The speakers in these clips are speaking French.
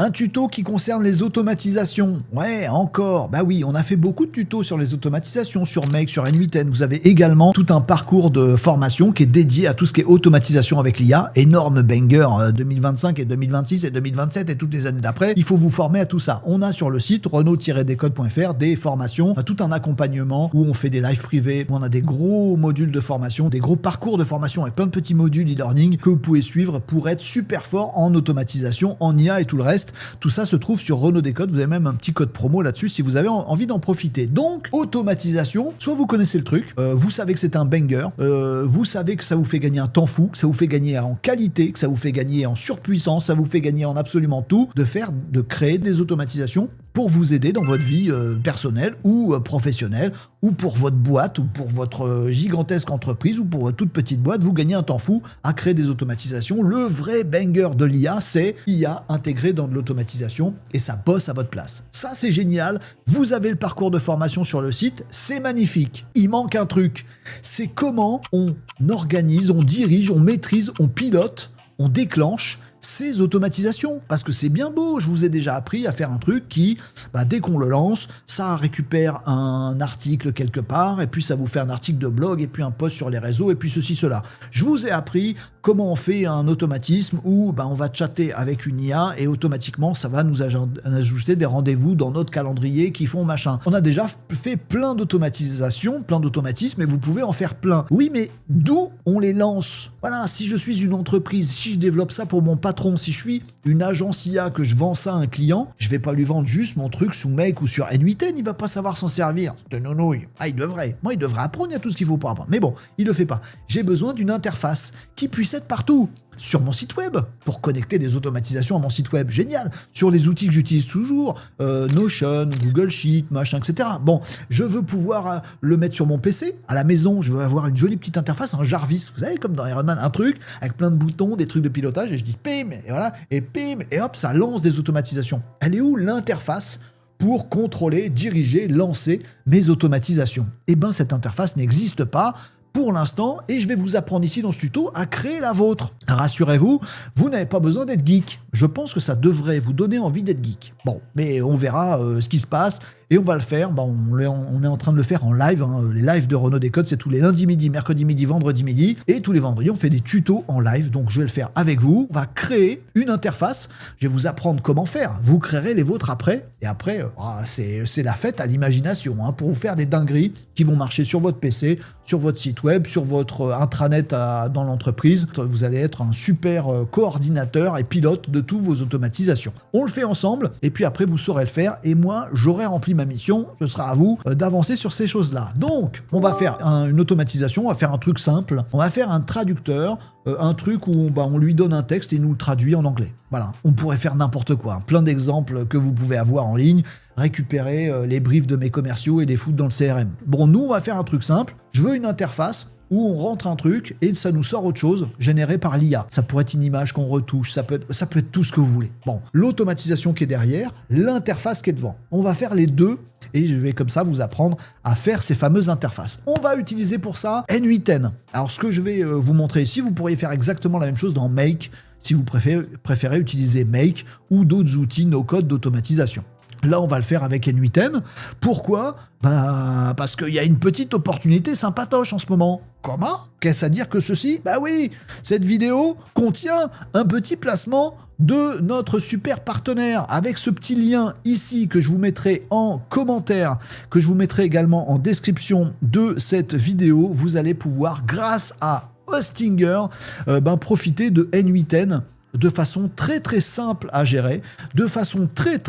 Un tuto qui concerne les automatisations. Ouais, encore. Bah oui, on a fait beaucoup de tutos sur les automatisations, sur Make, sur N8N. Vous avez également tout un parcours de formation qui est dédié à tout ce qui est automatisation avec l'IA. Énorme banger 2025 et 2026 et 2027 et toutes les années d'après. Il faut vous former à tout ça. On a sur le site renault-decode.fr des formations, tout un accompagnement où on fait des lives privés, où on a des gros modules de formation, des gros parcours de formation avec plein de petits modules e-learning que vous pouvez suivre pour être super fort en automatisation, en IA et tout le reste. Tout ça se trouve sur Renault Décode. Vous avez même un petit code promo là-dessus si vous avez envie d'en profiter. Donc, automatisation, soit vous connaissez le truc, vous savez que c'est un banger, vous savez que ça vous fait gagner un temps fou, que ça vous fait gagner en qualité, que ça vous fait gagner en surpuissance, ça vous fait gagner en absolument tout, de créer des automatisations pour vous aider dans votre vie personnelle ou professionnelle, ou pour votre boîte, ou pour votre gigantesque entreprise, ou pour votre toute petite boîte, vous gagnez un temps fou à créer des automatisations. Le vrai banger de l'IA, c'est IA intégré dans de l'automatisation, et ça bosse à votre place. Ça, c'est génial. Vous avez le parcours de formation sur le site, c'est magnifique. Il manque un truc. C'est comment on organise, on dirige, on maîtrise, on pilote, on déclenche ces automatisations, parce que c'est bien beau, je vous ai déjà appris à faire un truc qui, dès qu'on le lance, ça récupère un article quelque part, et puis ça vous fait un article de blog, et puis un post sur les réseaux, et puis ceci, cela. Je vous ai appris comment on fait un automatisme où on va chatter avec une IA, et automatiquement, ça va nous ajouter des rendez-vous dans notre calendrier qui font machin. On a déjà fait plein d'automatisations, plein d'automatismes, et vous pouvez en faire plein. Oui, mais d'où on les lance? Voilà, si je suis une entreprise, si je développe ça pour mon patron, si je suis une agence IA, que je vends ça à un client, je vais pas lui vendre juste mon truc sous Make ou sur N8N, il va pas savoir s'en servir. C'est de nounouille. Il devrait. Moi, il devrait apprendre, il y a tout ce qu'il faut pour apprendre. Mais bon, il le fait pas. J'ai besoin d'une interface qui puisse être partout. Sur mon site web, pour connecter des automatisations à mon site web. Génial. Sur les outils que j'utilise toujours, Notion, Google Sheet, machin, etc. Bon, je veux pouvoir le mettre sur mon PC, à la maison, je veux avoir une jolie petite interface, un Jarvis, vous savez, comme dans Iron Man, un truc avec plein de boutons, des trucs de pilotage, et je dis pim, et voilà, et pim, et hop, ça lance des automatisations. Elle est où l'interface pour contrôler, diriger, lancer mes automatisations? Eh bien, cette interface n'existe pas pour l'instant, et je vais vous apprendre ici dans ce tuto à créer la vôtre. Rassurez-vous, vous n'avez pas besoin d'être geek. Je pense que ça devrait vous donner envie d'être geek. Bon, mais on verra ce qui se passe, et on va le faire. On est en train de le faire en live. Les lives de Renault Décode, c'est tous les lundis midi, mercredi midi, vendredi midi, et tous les vendredis, on fait des tutos en live. Donc, je vais le faire avec vous. On va créer une interface. Je vais vous apprendre comment faire. Vous créerez les vôtres après, et après, c'est la fête à l'imagination, pour vous faire des dingueries qui vont marcher sur votre PC, sur votre site web, sur votre intranet dans l'entreprise. Vous allez être un super coordinateur et pilote de toutes vos automatisations. On le fait ensemble, et puis après, vous saurez le faire, et moi, j'aurai rempli ma mission. Ce sera à vous d'avancer sur ces choses-là. Donc, on va faire une automatisation, on va faire un truc simple. On va faire un traducteur, un truc où on lui donne un texte et il nous le traduit en anglais. Voilà, on pourrait faire n'importe quoi. Plein d'exemples que vous pouvez avoir en ligne, récupérer les briefs de mes commerciaux et les foutre dans le CRM. Bon, nous, on va faire un truc simple. Je veux une interface où on rentre un truc et ça nous sort autre chose généré par l'IA. Ça pourrait être une image qu'on retouche, ça peut être tout ce que vous voulez. Bon, l'automatisation qui est derrière, l'interface qui est devant. On va faire les deux, et je vais comme ça vous apprendre à faire ces fameuses interfaces. On va utiliser pour ça N8N. Alors, ce que je vais vous montrer ici, vous pourriez faire exactement la même chose dans Make, si vous préférez utiliser Make ou d'autres outils no-code d'automatisation. Là, on va le faire avec N8N. Pourquoi ? Parce qu'il y a une petite opportunité sympatoche en ce moment. Comment ? Qu'est-ce à dire que ceci ? Oui, cette vidéo contient un petit placement de notre super partenaire avec ce petit lien ici que je vous mettrai en commentaire, que je vous mettrai également en description de cette vidéo. Vous allez pouvoir, grâce à Hostinger, profiter de N8N de façon très très simple à gérer, de façon très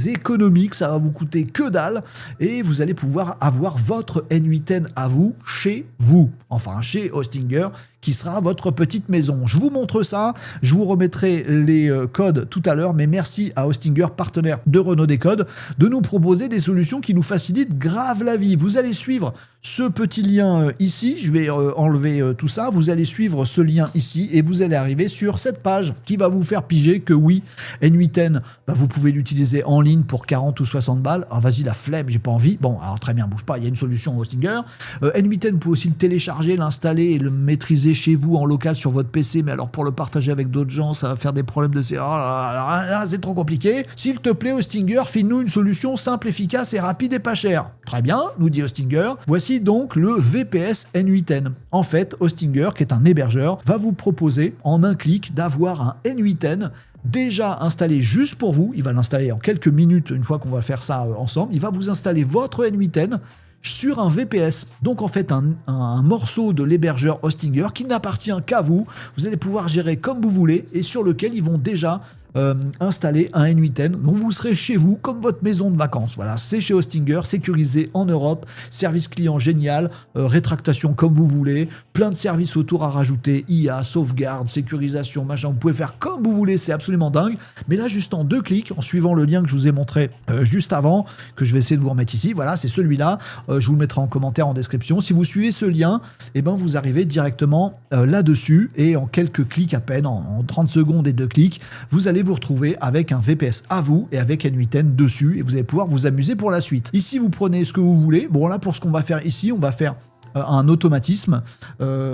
économique. Ça va vous coûter que dalle, et vous allez pouvoir avoir votre N8N à vous, chez vous, enfin chez Hostinger, qui sera votre petite maison. Je vous montre ça, je vous remettrai les codes tout à l'heure, mais merci à Hostinger, partenaire de Renault Décode, de nous proposer des solutions qui nous facilitent grave la vie. Vous allez suivre ce petit lien ici, je vais enlever tout ça, vous allez suivre ce lien ici, et vous allez arriver sur cette page qui va vous faire piger que oui, N8N, vous pouvez l'utiliser en ligne pour 40 ou 60 balles. Alors vas-y, la flemme, j'ai pas envie. Bon, alors très bien, bouge pas, il y a une solution Hostinger. N8N, vous pouvez aussi le télécharger, l'installer et le maîtriser partager chez vous en local sur votre PC, mais alors pour le partager avec d'autres gens, ça va faire des problèmes de... Oh là, c'est trop compliqué. S'il te plaît, Hostinger, file-nous une solution simple, efficace et rapide et pas chère. Très bien, nous dit Hostinger. Voici donc le VPS N8N. En fait, Hostinger, qui est un hébergeur, va vous proposer en un clic d'avoir un N8N déjà installé juste pour vous. Il va l'installer en quelques minutes une fois qu'on va faire ça ensemble. Il va vous installer votre N8N sur un VPS. Donc en fait un morceau de l'hébergeur Hostinger qui n'appartient qu'à vous. Vous allez pouvoir gérer comme vous voulez et sur lequel ils vont déjà installer un N8N. Donc vous serez chez vous comme votre maison de vacances. Voilà, c'est chez Hostinger, sécurisé en Europe, service client génial, rétractation comme vous voulez, plein de services autour à rajouter, IA, sauvegarde, sécurisation, machin. Vous pouvez faire comme vous voulez, c'est absolument dingue. Mais là, juste en 2 clics, en suivant le lien que je vous ai montré juste avant, que je vais essayer de vous remettre ici, voilà, c'est celui-là. Je vous le mettrai en commentaire, en description. Si vous suivez ce lien, eh ben, vous arrivez directement là-dessus et en quelques clics à peine, en 30 secondes et 2 clics, vous allez vous retrouver avec un VPS à vous et avec N8N dessus et vous allez pouvoir vous amuser pour la suite. Ici, vous prenez ce que vous voulez. Bon, là, pour ce qu'on va faire ici, on va faire un automatisme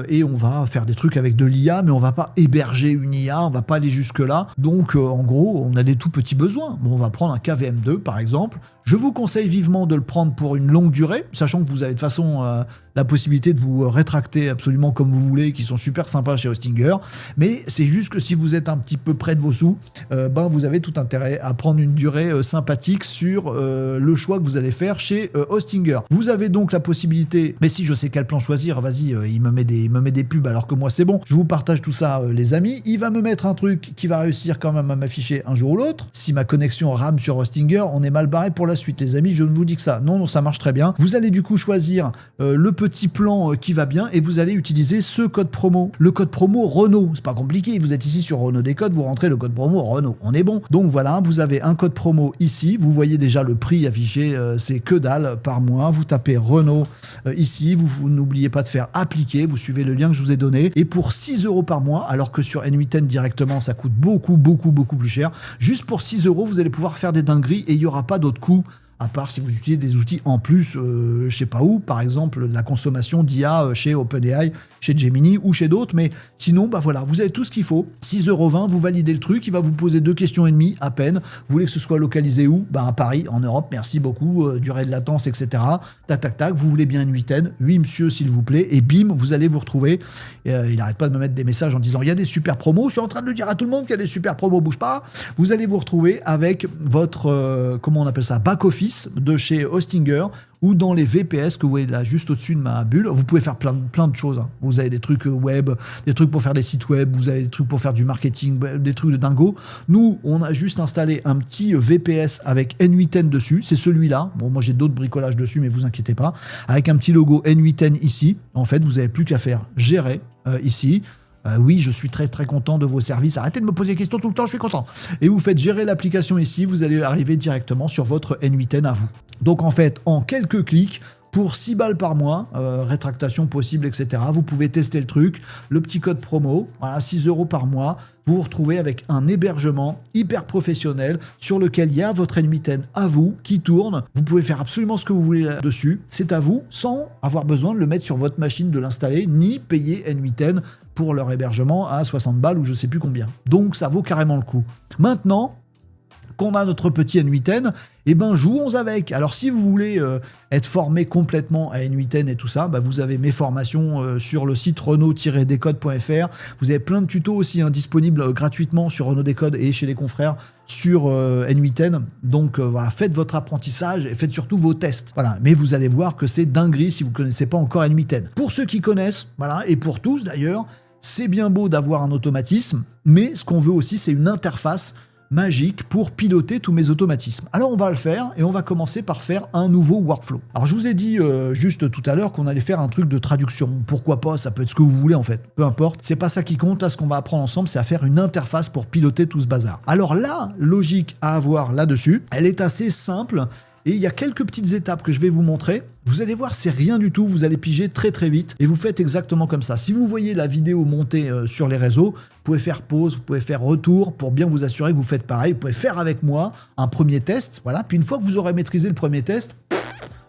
et on va faire des trucs avec de l'IA, mais on va pas héberger une IA, on va pas aller jusque là. Donc en gros, on a des tout petits besoins. Bon, on va prendre un KVM2 par exemple. Je vous conseille vivement de le prendre pour une longue durée, sachant que vous avez de toute façon la possibilité de vous rétracter absolument comme vous voulez, qui sont super sympas chez Hostinger. Mais c'est juste que si vous êtes un petit peu près de vos sous, vous avez tout intérêt à prendre une durée sympathique sur le choix que vous allez faire chez Hostinger. Vous avez donc la possibilité, mais si je sais quel plan choisir, vas-y, il me met des pubs alors que moi c'est bon. Je vous partage tout ça les amis. Il va me mettre un truc qui va réussir quand même à m'afficher un jour ou l'autre. Si ma connexion rame sur Hostinger, on est mal barré pour la suite les amis, je ne vous dis que ça. Non, ça marche très bien. Vous allez du coup choisir le petit plan qui va bien et vous allez utiliser ce code promo. Le code promo Renault. C'est pas compliqué. Vous êtes ici sur Renault Décode, vous rentrez le code promo Renault. On est bon. Donc voilà, vous avez un code promo ici. Vous voyez déjà le prix affiché, c'est que dalle par mois. Vous tapez Renault ici. Vous n'oubliez pas de faire appliquer. Vous suivez le lien que je vous ai donné. Et pour 6 € par mois, alors que sur N8N directement, ça coûte beaucoup plus cher. Juste pour 6 €, vous allez pouvoir faire des dingueries et il n'y aura pas d'autres coûts. À part si vous utilisez des outils en plus, je sais pas où, par exemple la consommation d'IA chez OpenAI, chez Gemini ou chez d'autres, mais sinon, voilà, vous avez tout ce qu'il faut. 6,20 €, vous validez le truc, il va vous poser 2 questions et demie à peine. Vous voulez que ce soit localisé où ? À Paris, en Europe, merci beaucoup, durée de latence, etc. Tac, vous voulez bien une N8N ? Oui, monsieur, s'il vous plaît, et bim, vous allez vous retrouver. Il n'arrête pas de me mettre des messages en disant, il y a des super promos, je suis en train de le dire à tout le monde qu'il y a des super promos, bouge pas. Vous allez vous retrouver avec votre, comment on appelle ça, back-office de chez Hostinger ou dans les VPS que vous voyez là juste au-dessus de ma bulle. Vous pouvez faire plein de choses. Vous avez des trucs web, des trucs pour faire des sites web, vous avez des trucs pour faire du marketing, des trucs de dingo. Nous, on a juste installé un petit VPS avec N8N dessus. C'est celui-là. Bon, moi j'ai d'autres bricolages dessus, mais vous inquiétez pas. Avec un petit logo N8N ici. En fait, vous n'avez plus qu'à faire gérer ici. Oui, je suis très content de vos services. Arrêtez de me poser des questions tout le temps, je suis content. Et vous faites gérer l'application ici, vous allez arriver directement sur votre N8N à vous. Donc en fait, en quelques clics, pour 6 balles par mois, rétractation possible, etc. Vous pouvez tester le truc, le petit code promo, voilà, 6 € par mois. Vous vous retrouvez avec un hébergement hyper professionnel sur lequel il y a votre N8N à vous qui tourne. Vous pouvez faire absolument ce que vous voulez là-dessus. C'est à vous, sans avoir besoin de le mettre sur votre machine, de l'installer, ni payer N8N pour leur hébergement à 60 balles ou je sais plus combien. Donc ça vaut carrément le coup. Maintenant qu'on a notre petit N8N, jouons avec. Alors si vous voulez être formé complètement à N8N et tout ça, vous avez mes formations sur le site renault-décode.fr. Vous avez plein de tutos aussi disponibles gratuitement sur Renault Décode et chez les confrères sur N8N. Donc voilà, faites votre apprentissage et faites surtout vos tests. Voilà, mais vous allez voir que c'est dinguerie si vous ne connaissez pas encore N8N. Pour ceux qui connaissent, voilà, et pour tous d'ailleurs, c'est bien beau d'avoir un automatisme, mais ce qu'on veut aussi, c'est une interface magique pour piloter tous mes automatismes. Alors on va le faire et on va commencer par faire un nouveau workflow. Alors je vous ai dit juste tout à l'heure qu'on allait faire un truc de traduction. Pourquoi pas, ça peut être ce que vous voulez en fait. Peu importe, c'est pas ça qui compte. Là ce qu'on va apprendre ensemble, c'est à faire une interface pour piloter tout ce bazar. Alors la logique à avoir là-dessus, elle est assez simple. Et il y a quelques petites étapes que je vais vous montrer. Vous allez voir, c'est rien du tout. Vous allez piger très vite et vous faites exactement comme ça. Si vous voyez la vidéo monter sur les réseaux, vous pouvez faire pause, vous pouvez faire retour pour bien vous assurer que vous faites pareil. Vous pouvez faire avec moi un premier test. Voilà. Puis une fois que vous aurez maîtrisé le premier test,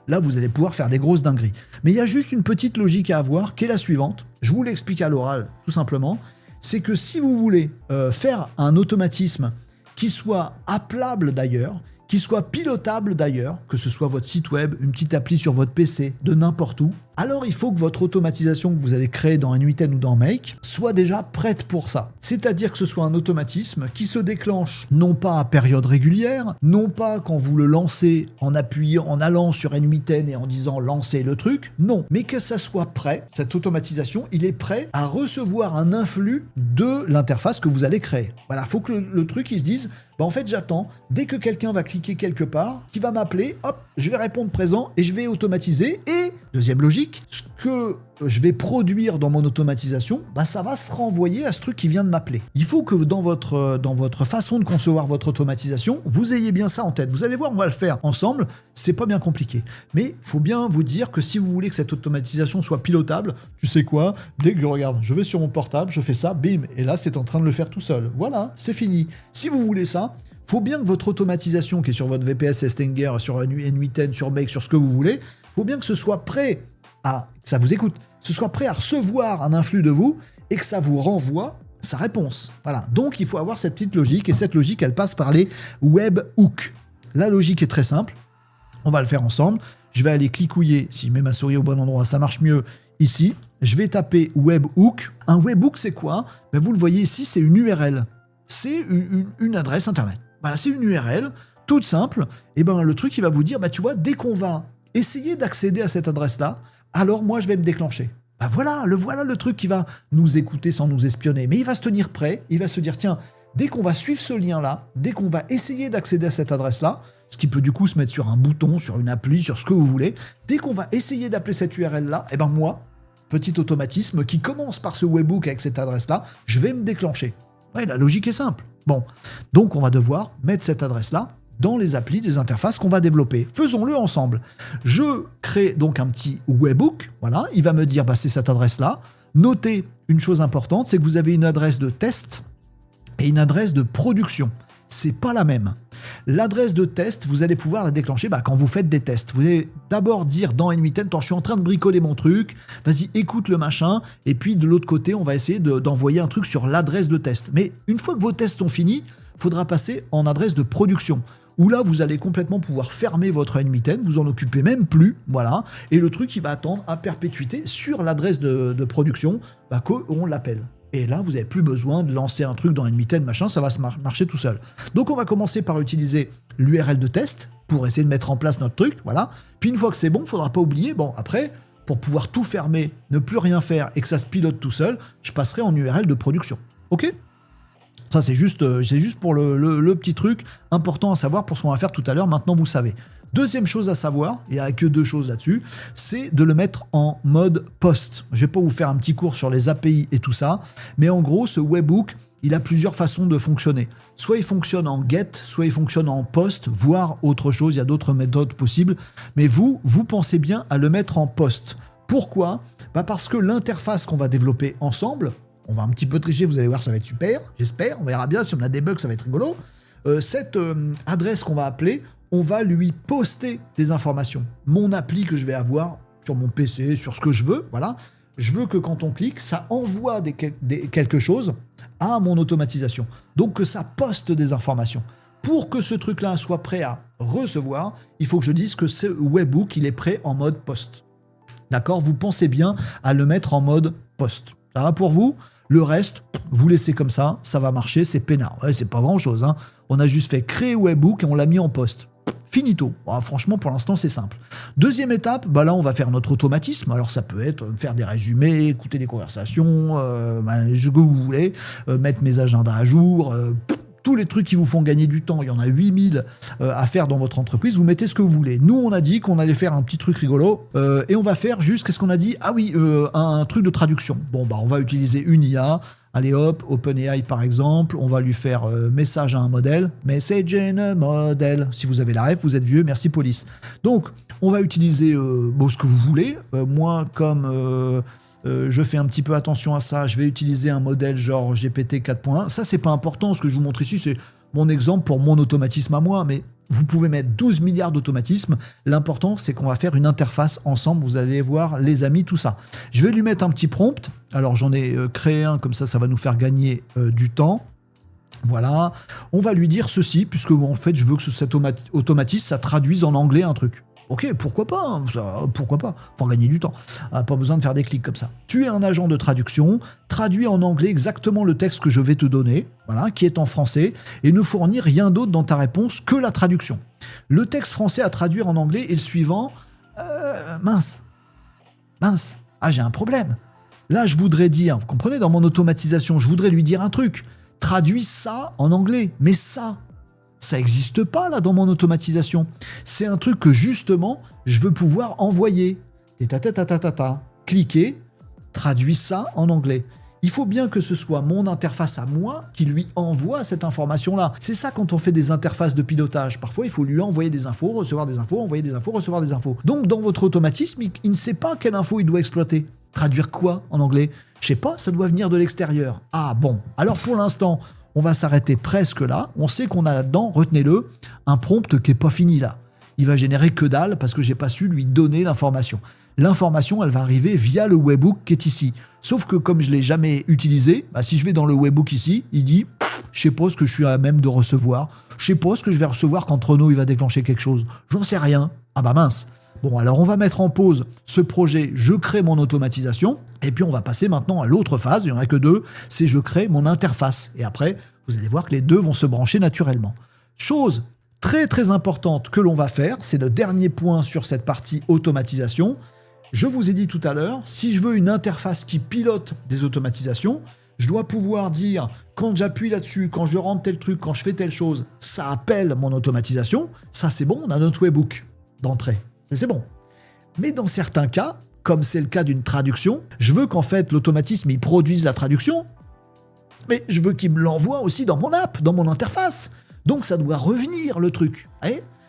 là vous allez pouvoir faire des grosses dingueries. Mais il y a juste une petite logique à avoir qui est la suivante, je vous l'explique à l'oral tout simplement, c'est que si vous voulez faire un automatisme qui soit appelable d'ailleurs, qui soit pilotable d'ailleurs, que ce soit votre site web, une petite appli sur votre PC, de n'importe où, alors il faut que votre automatisation que vous allez créer dans N8N ou dans Make soit déjà prête pour ça. C'est-à-dire que ce soit un automatisme qui se déclenche non pas à période régulière, non pas quand vous le lancez en appuyant, en allant sur N8N et en disant lancer le truc, non, mais que ça soit prêt, cette automatisation, il est prêt à recevoir un influx de l'interface que vous allez créer. Voilà, il faut que le truc il se dise, bah en fait j'attends, dès que quelqu'un va cliquer quelque part, qui va m'appeler, hop, je vais répondre présent et je vais automatiser et, deuxième logique, ce que je vais produire dans mon automatisation, bah ça va se renvoyer à ce truc qui vient de m'appeler. Il faut que dans votre façon de concevoir votre automatisation, vous ayez bien ça en tête. Vous allez voir, on va le faire ensemble, c'est pas bien compliqué. Mais il faut bien vous dire que si vous voulez que cette automatisation soit pilotable, tu sais quoi, dès que je vais sur mon portable, je fais ça, bim, et là c'est en train de le faire tout seul. Voilà, c'est fini. Si vous voulez ça, faut bien que votre automatisation qui est sur votre VPS Estinger, sur N8N, sur Make, sur ce que vous voulez, faut bien que ce soit prêt à, ça vous écoute, ce soit prêt à recevoir un influx de vous et que ça vous renvoie sa réponse. Voilà. Donc il faut avoir cette petite logique et cette logique elle passe par les webhooks. La logique est très simple. On va le faire ensemble. Je vais aller clicouiller, si je mets ma souris au bon endroit, ça marche mieux ici. Je vais taper webhook. Un webhook c'est quoi? Ben, vous le voyez ici, c'est une URL. C'est une adresse internet. Voilà, c'est une URL toute simple. Et ben le truc il va vous dire, bah tu vois, dès qu'on va essayer d'accéder à cette adresse-là, alors moi je vais me déclencher. Ben voilà le truc qui va nous écouter sans nous espionner. Mais il va se tenir prêt, il va se dire, tiens, dès qu'on va suivre ce lien-là, dès qu'on va essayer d'accéder à cette adresse-là, ce qui peut du coup se mettre sur un bouton, sur une appli, sur ce que vous voulez, dès qu'on va essayer d'appeler cette URL-là, et ben moi, petit automatisme qui commence par ce webhook avec cette adresse-là, je vais me déclencher. Ouais, la logique est simple. Bon, donc on va devoir mettre cette adresse-là dans les applis, des interfaces qu'on va développer. Faisons-le ensemble. Je crée donc un petit webhook, voilà, il va me dire, bah, c'est cette adresse-là. Notez une chose importante, c'est que vous avez une adresse de test et une adresse de production. C'est pas la même. L'adresse de test, vous allez pouvoir la déclencher quand vous faites des tests. Vous allez d'abord dire dans N8N, attends, je suis en train de bricoler mon truc, vas-y, écoute le machin, et puis de l'autre côté, on va essayer d'envoyer un truc sur l'adresse de test. Mais une fois que vos tests ont fini, il faudra passer en adresse de production, où là, vous allez complètement pouvoir fermer votre N8N, vous en occupez même plus, voilà, et le truc, il va attendre à perpétuité sur l'adresse de production, qu'on l'appelle. Et là, vous n'avez plus besoin de lancer un truc dans N8N, machin, ça va se marcher tout seul. Donc, on va commencer par utiliser l'URL de test pour essayer de mettre en place notre truc, voilà. Puis, une fois que c'est bon, il ne faudra pas oublier, bon, après, pour pouvoir tout fermer, ne plus rien faire et que ça se pilote tout seul, je passerai en URL de production. OK ? Ça, c'est juste pour le petit truc important à savoir pour ce qu'on va faire tout à l'heure. Maintenant, vous savez. Deuxième chose à savoir, il n'y a que deux choses là-dessus, c'est de le mettre en mode post. Je ne vais pas vous faire un petit cours sur les API et tout ça, mais en gros, ce webhook, il a plusieurs façons de fonctionner. Soit il fonctionne en get, soit il fonctionne en post, voire autre chose, il y a d'autres méthodes possibles, mais vous pensez bien à le mettre en post. Pourquoi ? Parce que l'interface qu'on va développer ensemble, on va un petit peu tricher, vous allez voir, ça va être super, j'espère, on verra bien, si on a des bugs, ça va être rigolo. Cette adresse qu'on va appeler, on va lui poster des informations. Mon appli que je vais avoir sur mon PC, sur ce que je veux, voilà. Je veux que quand on clique, ça envoie quelque chose à mon automatisation. Donc que ça poste des informations. Pour que ce truc-là soit prêt à recevoir, il faut que je dise que ce webhook, il est prêt en mode post. D'accord ? Vous pensez bien à le mettre en mode post. Ça va pour vous ? Le reste, vous laissez comme ça, ça va marcher, c'est peinard. Ouais, c'est pas grand-chose, hein. On a juste fait créer webhook et on l'a mis en post. Finito. Franchement, pour l'instant, c'est simple. Deuxième étape, là, on va faire notre automatisme. Alors, ça peut être faire des résumés, écouter des conversations, ce que vous voulez, mettre mes agendas à jour, tous les trucs qui vous font gagner du temps. Il y en a 8000 à faire dans votre entreprise. Vous mettez ce que vous voulez. Nous, on a dit qu'on allait faire un petit truc rigolo et on va faire juste, qu'est-ce qu'on a dit ? Ah oui, un truc de traduction. Bon, on va utiliser une IA. Allez hop, OpenAI par exemple, on va lui faire message à un modèle, message in a model. Si vous avez la ref, vous êtes vieux, merci police. Donc, on va utiliser ce que vous voulez. Moi, comme je fais un petit peu attention à ça, je vais utiliser un modèle genre GPT 4.1. Ça, c'est pas important. Ce que je vous montre ici, c'est mon exemple pour mon automatisme à moi, mais Vous pouvez mettre 12 milliards d'automatismes. L'important, c'est qu'on va faire une interface ensemble. Vous allez voir, les amis, tout ça. Je vais lui mettre un petit prompt. Alors, j'en ai créé un, comme ça va nous faire gagner du temps. Voilà. On va lui dire ceci, puisque en fait, je veux que cet automatisme, ça traduise en anglais un truc. Ok, pourquoi pas, hein, pourquoi pas, pour gagner du temps. Pas besoin de faire des clics comme ça. Tu es un agent de traduction, traduis en anglais exactement le texte que je vais te donner, voilà, qui est en français, et ne fournis rien d'autre dans ta réponse que la traduction. Le texte français à traduire en anglais est le suivant. Mince, j'ai un problème. Là, je voudrais dire, vous comprenez, dans mon automatisation, je voudrais lui dire un truc. Traduis ça en anglais, mais ça n'existe pas là dans mon automatisation. C'est un truc que justement, je veux pouvoir envoyer. Cliquez, traduis ça en anglais. Il faut bien que ce soit mon interface à moi qui lui envoie cette information-là. C'est ça quand on fait des interfaces de pilotage. Parfois, il faut lui envoyer des infos, recevoir des infos, envoyer des infos, recevoir des infos. Donc, dans votre automatisme, il ne sait pas quelle info il doit exploiter. Traduire quoi en anglais? Je sais pas, ça doit venir de l'extérieur. Ah bon, alors pour l'instant, on va s'arrêter presque là. On sait qu'on a là-dedans, retenez-le, un prompt qui n'est pas fini là. Il va générer que dalle parce que j'ai pas su lui donner l'information. L'information, elle va arriver via le webhook qui est ici. Sauf que comme je l'ai jamais utilisé, si je vais dans le webhook ici, il dit « Je sais pas ce que je suis à même de recevoir. Je sais pas ce que je vais recevoir quand Renaud il va déclencher quelque chose. J'en sais rien. Ah bah mince. » Bon, alors on va mettre en pause ce projet, je crée mon automatisation, et puis on va passer maintenant à l'autre phase, il n'y en a que deux, c'est je crée mon interface. Et après, vous allez voir que les deux vont se brancher naturellement. Chose très très importante que l'on va faire, c'est le dernier point sur cette partie automatisation. Je vous ai dit tout à l'heure, si je veux une interface qui pilote des automatisations, je dois pouvoir dire, quand j'appuie là-dessus, quand je rentre tel truc, quand je fais telle chose, ça appelle mon automatisation. Ça c'est bon, on a notre webhook d'entrée. C'est bon. Mais dans certains cas, comme c'est le cas d'une traduction, je veux qu'en fait l'automatisme il produise la traduction, mais je veux qu'il me l'envoie aussi dans mon app, dans mon interface. Donc ça doit revenir le truc.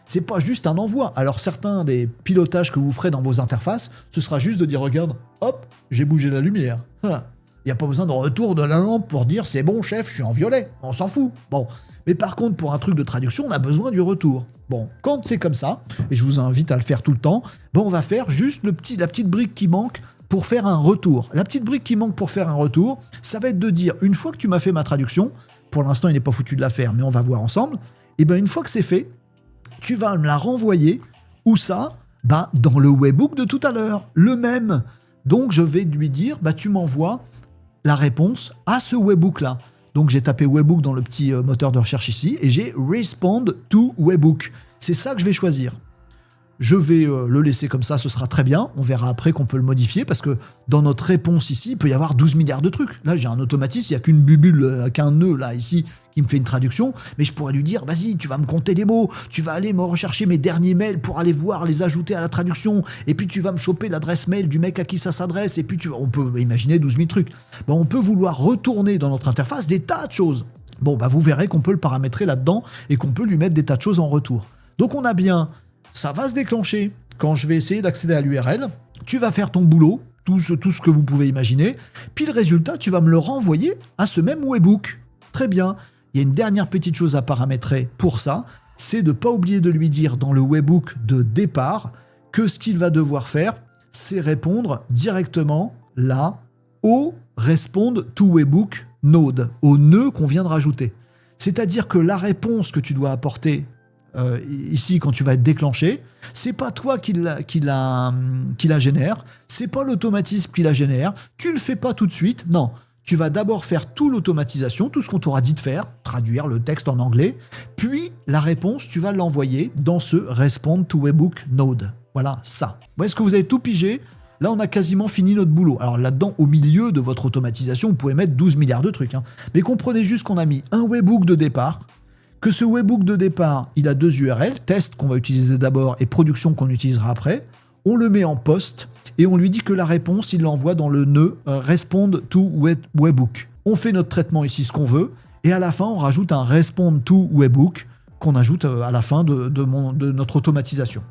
C'est pas juste un envoi. Alors certains des pilotages que vous ferez dans vos interfaces, ce sera juste de dire regarde, hop, j'ai bougé la lumière. Il n'y a pas besoin de retour de la lampe pour dire c'est bon chef, je suis en violet. On s'en fout. Bon. Mais par contre, pour un truc de traduction, on a besoin du retour. Bon, quand c'est comme ça, et je vous invite à le faire tout le temps, on va faire juste la petite brique qui manque pour faire un retour. La petite brique qui manque pour faire un retour, ça va être de dire, une fois que tu m'as fait ma traduction, pour l'instant il n'est pas foutu de la faire, mais on va voir ensemble, et bien une fois que c'est fait, tu vas me la renvoyer, où ça? Dans le webhook de tout à l'heure, le même. Donc je vais lui dire, tu m'envoies la réponse à ce webhook-là. Donc j'ai tapé webhook dans le petit moteur de recherche ici et j'ai respond to webhook. C'est ça que je vais choisir. Je vais le laisser comme ça, ce sera très bien. On verra après qu'on peut le modifier parce que dans notre réponse ici, il peut y avoir 12 milliards de trucs. Là, j'ai un automatisme, il n'y a qu'une bubule, qu'un nœud là ici qui me fait une traduction. Mais je pourrais lui dire, vas-y, tu vas me compter les mots, tu vas aller me rechercher mes derniers mails pour aller voir, les ajouter à la traduction. Et puis tu vas me choper l'adresse mail du mec à qui ça s'adresse. Et puis on peut imaginer 12 000 trucs. On peut vouloir retourner dans notre interface des tas de choses. Bon, vous verrez qu'on peut le paramétrer là-dedans et qu'on peut lui mettre des tas de choses en retour. Donc on a bien... Ça va se déclencher quand je vais essayer d'accéder à l'URL. Tu vas faire ton boulot, tout ce que vous pouvez imaginer. Puis le résultat, tu vas me le renvoyer à ce même webhook. Très bien. Il y a une dernière petite chose à paramétrer pour ça. C'est de ne pas oublier de lui dire dans le webhook de départ que ce qu'il va devoir faire, c'est répondre directement là au respond to webhook node, au nœud qu'on vient de rajouter. C'est-à-dire que la réponse que tu dois apporter ici quand tu vas être déclenché, c'est pas toi qui la génère, c'est pas l'automatisme qui la génère, tu le fais pas tout de suite, non, tu vas d'abord faire toute l'automatisation, tout ce qu'on t'aura dit de faire, traduire le texte en anglais, puis la réponse, tu vas l'envoyer dans ce respond to webhook node. Voilà, ça. Vous voyez ce que vous avez tout pigé? Là, on a quasiment fini notre boulot. Alors là-dedans, au milieu de votre automatisation, vous pouvez mettre 12 milliards de trucs. Mais comprenez juste qu'on a mis un webhook de départ, que ce webhook de départ, il a deux URL, test qu'on va utiliser d'abord et production qu'on utilisera après. On le met en poste et on lui dit que la réponse, il l'envoie dans le nœud respond to webhook. On fait notre traitement ici, ce qu'on veut, et à la fin, on rajoute un respond to webhook qu'on ajoute à la fin de notre automatisation.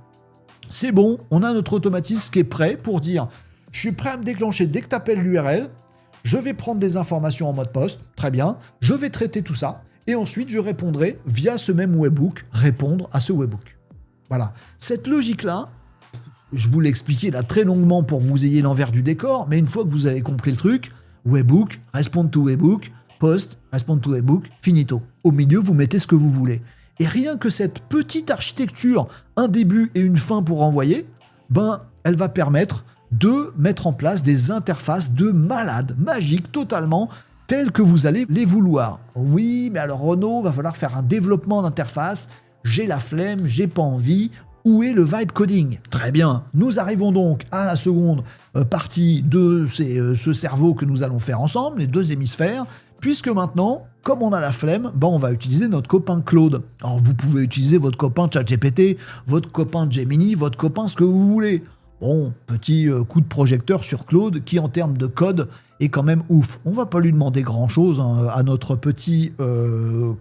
C'est bon, on a notre automatisme qui est prêt pour dire « Je suis prêt à me déclencher dès que tu appelles l'URL, je vais prendre des informations en mode poste, très bien, je vais traiter tout ça, et ensuite je répondrai via ce même webhook, répondre à ce webhook. Voilà. Cette logique-là, je vous l'ai expliqué là très longuement pour que vous ayez l'envers du décor, mais une fois que vous avez compris le truc, webhook, respond to webhook, post, respond to webhook, finito. Au milieu, vous mettez ce que vous voulez. Et rien que cette petite architecture, un début et une fin pour envoyer, elle va permettre de mettre en place des interfaces de malades, magiques, totalement, telles que vous allez les vouloir. Oui, mais alors Renaud, va falloir faire un développement d'interface, j'ai la flemme, j'ai pas envie. Où est le vibe coding? Très bien, nous arrivons donc à la seconde partie de ce cerveau que nous allons faire ensemble, les deux hémisphères, puisque maintenant, comme on a la flemme, on va utiliser notre copain Claude. Alors vous pouvez utiliser votre copain ChatGPT, votre copain Gemini, votre copain ce que vous voulez. Bon, petit coup de projecteur sur Claude qui en termes de code est quand même ouf. On va pas lui demander grand chose à notre petit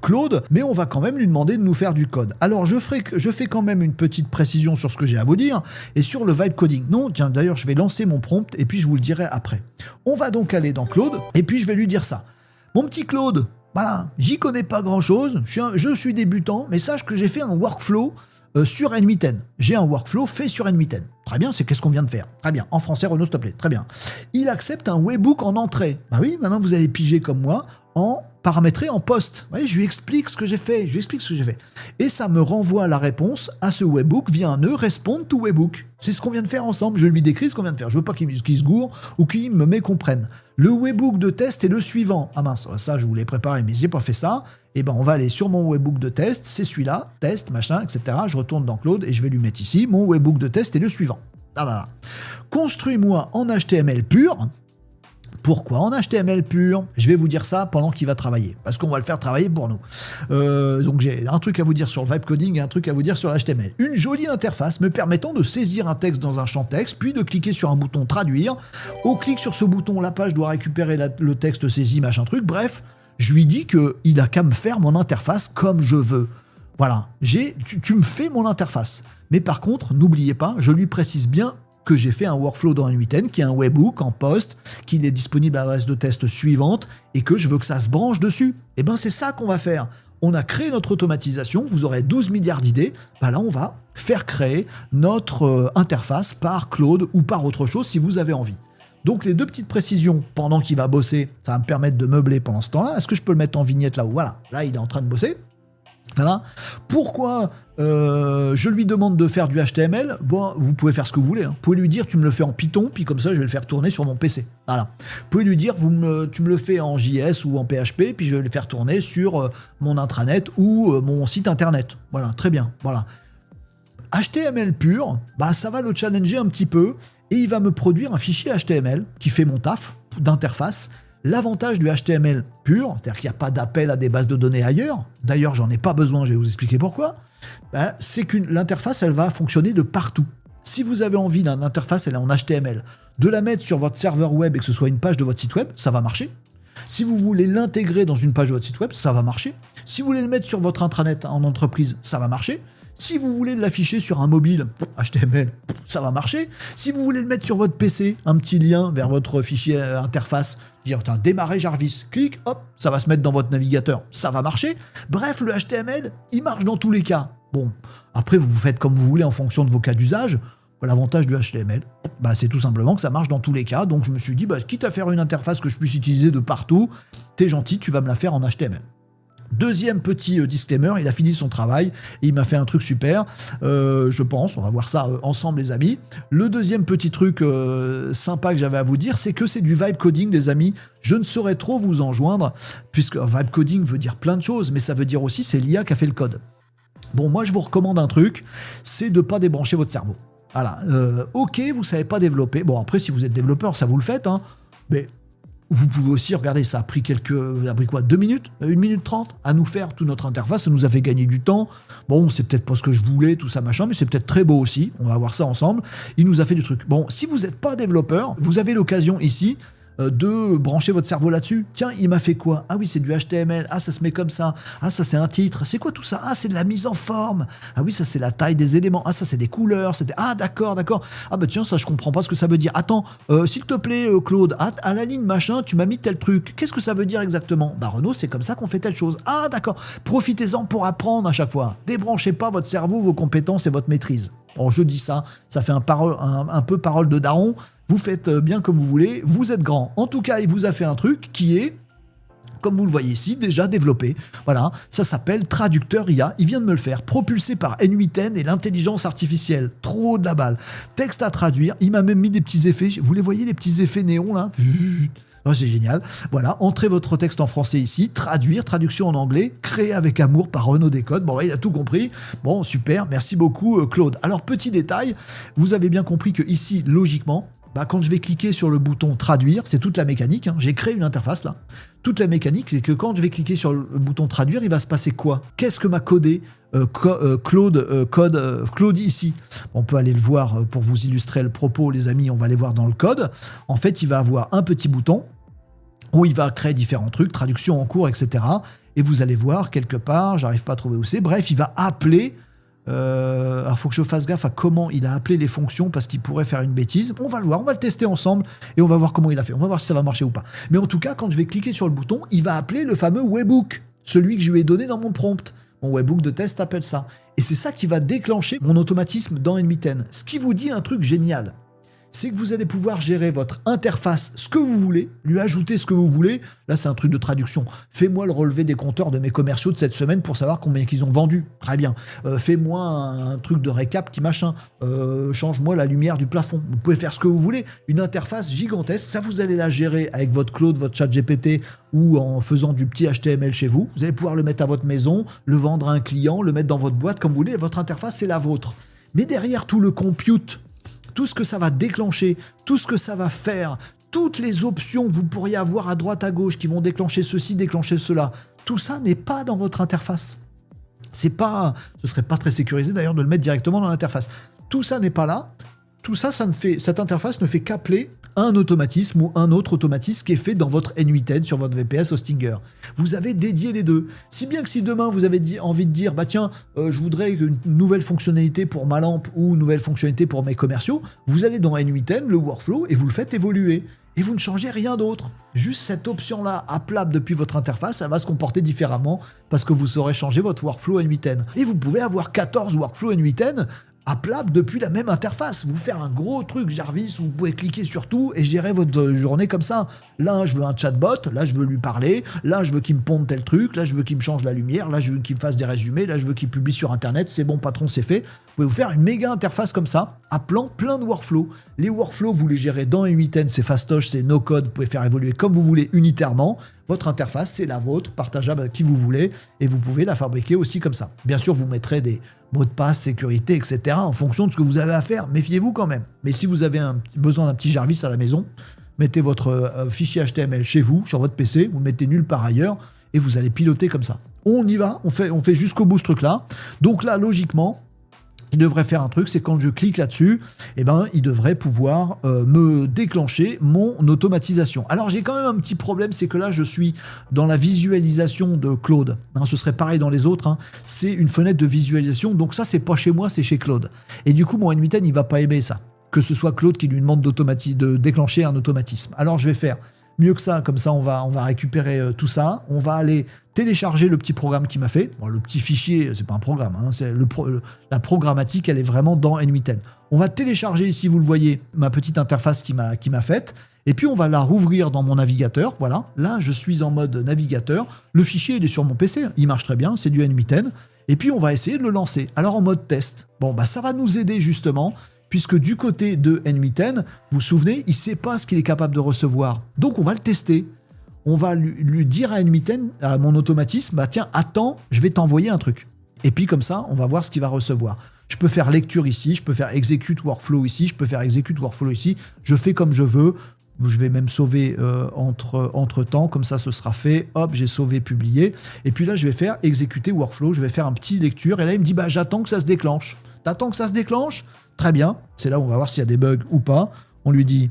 Claude, mais on va quand même lui demander de nous faire du code. Alors je fais quand même une petite précision sur ce que j'ai à vous dire et sur le vibe coding. Non, tiens d'ailleurs je vais lancer mon prompt et puis je vous le dirai après. On va donc aller dans Claude et puis je vais lui dire ça. Mon petit Claude, voilà, j'y connais pas grand chose, je suis débutant, mais sache que j'ai fait un workflow sur N8N. J'ai un workflow fait sur N8N. Très bien, c'est qu'est-ce qu'on vient de faire. Très bien, en français, Renaud, s'il te plaît. Très bien. Il accepte un webhook en entrée. Bah oui, maintenant vous allez piger comme moi en paramétré en post. Vous voyez, je lui explique ce que j'ai fait. Et ça me renvoie la réponse à ce webhook via un nœud respond to webhook. C'est ce qu'on vient de faire ensemble. Je lui décris ce qu'on vient de faire. Je veux pas qu'il se gourre ou qu'il me mécomprenne. Le webhook de test est le suivant. Ah mince, ça je vous l'ai préparé, mais j'ai pas fait ça. Et on va aller sur mon webhook de test. C'est celui-là, test, machin, etc. Je retourne dans Claude et je vais lui mettre ici. Mon webhook de test est le suivant. Ah là là. Construis-moi en HTML pur. Pourquoi en HTML pur? Je vais vous dire ça pendant qu'il va travailler, parce qu'on va le faire travailler pour nous. Donc j'ai un truc à vous dire sur le vibe coding et un truc à vous dire sur l'HTML. Une jolie interface me permettant de saisir un texte dans un champ texte, puis de cliquer sur un bouton traduire. Au clic sur ce bouton, la page doit récupérer le texte saisi, machin truc. Bref, je lui dis qu'il a qu'à me faire mon interface comme je veux. Voilà, tu me fais mon interface. Mais par contre, n'oubliez pas, je lui précise bien que j'ai fait un workflow dans N8N, qui est un webhook en post, qu'il est disponible à l'adresse de test suivante, et que je veux que ça se branche dessus. Et c'est ça qu'on va faire. On a créé notre automatisation, vous aurez 12 milliards d'idées, là on va faire créer notre interface par Claude ou par autre chose si vous avez envie. Donc les deux petites précisions pendant qu'il va bosser, ça va me permettre de meubler pendant ce temps-là. Est-ce que je peux le mettre en vignette là-haut? Voilà, là il est en train de bosser. Voilà. Pourquoi je lui demande de faire du HTML? Vous pouvez faire ce que vous voulez. Vous pouvez lui dire tu me le fais en Python, puis comme ça je vais le faire tourner sur mon PC. Voilà. Vous pouvez lui dire tu me le fais en JS ou en PHP, puis je vais le faire tourner sur mon intranet ou mon site internet. Voilà, très bien. Voilà. HTML pur, ça va le challenger un petit peu et il va me produire un fichier HTML qui fait mon taf d'interface. L'avantage du HTML pur, c'est-à-dire qu'il n'y a pas d'appel à des bases de données ailleurs, d'ailleurs j'en ai pas besoin, je vais vous expliquer pourquoi, c'est que l'interface elle va fonctionner de partout. Si vous avez envie d'une interface, elle est en HTML, de la mettre sur votre serveur web et que ce soit une page de votre site web, ça va marcher. Si vous voulez l'intégrer dans une page de votre site web, ça va marcher. Si vous voulez le mettre sur votre intranet en entreprise, ça va marcher. Si vous voulez l'afficher sur un mobile, HTML, ça va marcher. Si vous voulez le mettre sur votre PC, un petit lien vers votre fichier interface, dire démarrer Jarvis, clic, hop, ça va se mettre dans votre navigateur, ça va marcher. Bref, le HTML, il marche dans tous les cas. Bon, après vous faites comme vous voulez en fonction de vos cas d'usage. L'avantage du HTML, c'est tout simplement que ça marche dans tous les cas. Donc je me suis dit, quitte à faire une interface que je puisse utiliser de partout, t'es gentil, tu vas me la faire en HTML. Deuxième petit disclaimer, il a fini son travail et il m'a fait un truc super, je pense, on va voir ça ensemble les amis. Le deuxième petit truc sympa que j'avais à vous dire, c'est que c'est du vibe coding les amis, je ne saurais trop vous en joindre, puisque vibe coding veut dire plein de choses, mais ça veut dire aussi c'est l'IA qui a fait le code. Bon, moi je vous recommande un truc, c'est de ne pas débrancher votre cerveau. Voilà, ok, vous savez pas développer, bon après si vous êtes développeur, ça vous le faites, mais... Vous pouvez aussi, regarder, ça a pris 2 minutes, 1 minute 30 à nous faire toute notre interface, ça nous a fait gagner du temps. Bon, c'est peut-être pas ce que je voulais, tout ça, machin, mais c'est peut-être très beau aussi, on va voir ça ensemble. Il nous a fait du truc. Bon, si vous n'êtes pas développeur, vous avez l'occasion ici de brancher votre cerveau là-dessus. Tiens, il m'a fait quoi? Ah oui, c'est du HTML. Ah, ça se met comme ça. Ah, ça c'est un titre. C'est quoi tout ça? Ah, c'est de la mise en forme. Ah oui, ça c'est la taille des éléments. Ah, ça c'est des couleurs. Ah, d'accord. Ah bah tiens, ça je comprends pas ce que ça veut dire. Attends, s'il te plaît, Claude, à la ligne machin, tu m'as mis tel truc. Qu'est-ce que ça veut dire exactement? Bah Renaud, c'est comme ça qu'on fait telle chose. Ah d'accord. Profitez-en pour apprendre à chaque fois. Débranchez pas votre cerveau, vos compétences et votre maîtrise. Bon, je dis ça fait un peu parole de daron. Vous faites bien comme vous voulez, vous êtes grand. En tout cas, il vous a fait un truc qui est, comme vous le voyez ici, déjà développé. Voilà, ça s'appelle Traducteur IA. Il vient de me le faire, propulsé par N8N et l'intelligence artificielle. Trop de la balle. Texte à traduire. Il m'a même mis des petits effets. Vous les voyez, les petits effets néons là? Oh, c'est génial. Voilà, entrez votre texte en français ici, traduire, traduction en anglais, créé avec amour par Renaud Descotes. Bon, il a tout compris. Bon, super, merci beaucoup Claude. Alors, petit détail, vous avez bien compris que ici, logiquement, quand je vais cliquer sur le bouton traduire, c'est toute la mécanique, hein. J'ai créé une interface là. Toute la mécanique, c'est que quand je vais cliquer sur le bouton traduire, il va se passer quoi? Qu'est-ce que m'a codé Claude ici? On peut aller le voir pour vous illustrer le propos, les amis, on va aller voir dans le code. En fait, il va avoir un petit bouton où il va créer différents trucs, traduction en cours, etc. Et vous allez voir quelque part, j'arrive pas à trouver où c'est, bref, il va appeler... alors, il faut que je fasse gaffe à comment il a appelé les fonctions parce qu'il pourrait faire une bêtise. On va le voir, on va le tester ensemble et on va voir comment il a fait. On va voir si ça va marcher ou pas. Mais en tout cas, quand je vais cliquer sur le bouton, il va appeler le fameux webhook, celui que je lui ai donné dans mon prompt. Mon webhook de test appelle ça. Et c'est ça qui va déclencher mon automatisme dans N8N. Ce qui vous dit un truc génial, c'est que vous allez pouvoir gérer votre interface, ce que vous voulez, lui ajouter ce que vous voulez. Là, c'est un truc de traduction. Fais-moi le relevé des compteurs de mes commerciaux de cette semaine pour savoir combien qu'ils ont vendu. Très bien. Fais-moi un truc de récap qui machin. Change-moi la lumière du plafond. Vous pouvez faire ce que vous voulez. Une interface gigantesque. Ça, vous allez la gérer avec votre Claude, votre ChatGPT ou en faisant du petit HTML chez vous. Vous allez pouvoir le mettre à votre maison, le vendre à un client, le mettre dans votre boîte comme vous voulez. Votre interface, c'est la vôtre. Mais derrière tout le compute, tout ce que ça va déclencher, tout ce que ça va faire, toutes les options que vous pourriez avoir à droite à gauche qui vont déclencher ceci, déclencher cela, tout ça n'est pas dans votre interface. Ce serait pas très sécurisé d'ailleurs de le mettre directement dans l'interface. Tout ça n'est pas là. Tout ça, cette interface ne fait qu'appeler un automatisme ou un autre automatisme qui est fait dans votre N8N sur votre VPS Hostinger. Vous avez dédié les deux. Si bien que si demain vous avez envie de dire, bah tiens, je voudrais une nouvelle fonctionnalité pour ma lampe ou une nouvelle fonctionnalité pour mes commerciaux, vous allez dans N8N, le workflow, et vous le faites évoluer. Et vous ne changez rien d'autre. Juste cette option-là, appelable depuis votre interface, elle va se comporter différemment parce que vous saurez changer votre workflow N8N. Et vous pouvez avoir 14 workflows N8N appelable depuis la même interface. Vous faire un gros truc Jarvis où vous pouvez cliquer sur tout et gérer votre journée comme ça. Là, je veux un chatbot, là, je veux lui parler, là, je veux qu'il me ponde tel truc, là, je veux qu'il me change la lumière, là, je veux qu'il me fasse des résumés, là, je veux qu'il publie sur Internet, c'est bon, patron, c'est fait. Vous pouvez vous faire une méga interface comme ça, appelant plein de workflows. Les workflows, vous les gérez dans N8N, c'est fastoche, c'est no code, vous pouvez faire évoluer comme vous voulez unitairement. Votre interface, c'est la vôtre, partageable à qui vous voulez, et vous pouvez la fabriquer aussi comme ça. Bien sûr, vous mettrez des mots de passe, sécurité, etc. en fonction de ce que vous avez à faire. Méfiez-vous quand même. Mais si vous avez besoin d'un petit Jarvis à la maison, mettez votre fichier HTML chez vous, sur votre PC, vous le mettez nulle part ailleurs, et vous allez piloter comme ça. On y va, on fait jusqu'au bout ce truc-là. Donc là, logiquement, il devrait faire un truc, c'est quand je clique là-dessus, il devrait pouvoir me déclencher mon automatisation. Alors j'ai quand même un petit problème, c'est que là je suis dans la visualisation de Claude. Ce serait pareil dans les autres. C'est une fenêtre de visualisation, donc ça c'est pas chez moi, c'est chez Claude. Et du coup mon N8N il va pas aimer ça, que ce soit Claude qui lui demande de déclencher un automatisme. Alors je vais faire mieux que ça, comme ça on va récupérer tout ça, on va aller télécharger le petit programme qu'il m'a fait. Bon, le petit fichier, c'est pas un programme, c'est la programmatique, elle est vraiment dans N8N. On va télécharger ici, vous le voyez, ma petite interface qui m'a faite, et puis on va la rouvrir dans mon navigateur, voilà. Là, je suis en mode navigateur, le fichier il est sur mon PC, il marche très bien, c'est du N8N, et puis on va essayer de le lancer. Alors en mode test, bon ça va nous aider justement, puisque du côté de N8N, vous vous souvenez, il ne sait pas ce qu'il est capable de recevoir. Donc on va le tester. On va lui dire à N8N, à mon automatisme, tiens, attends, je vais t'envoyer un truc. Et puis comme ça, on va voir ce qu'il va recevoir. Je peux faire lecture ici, je peux faire execute workflow ici, je peux faire execute workflow ici. Je fais comme je veux. Je vais même sauver entre temps, comme ça ce sera fait. Hop, j'ai sauvé, publié. Et puis là, je vais faire exécuter workflow. Je vais faire un petit lecture. Et là, il me dit, j'attends que ça se déclenche. T'attends que ça se déclenche ? Très bien, c'est là où on va voir s'il y a des bugs ou pas. On lui dit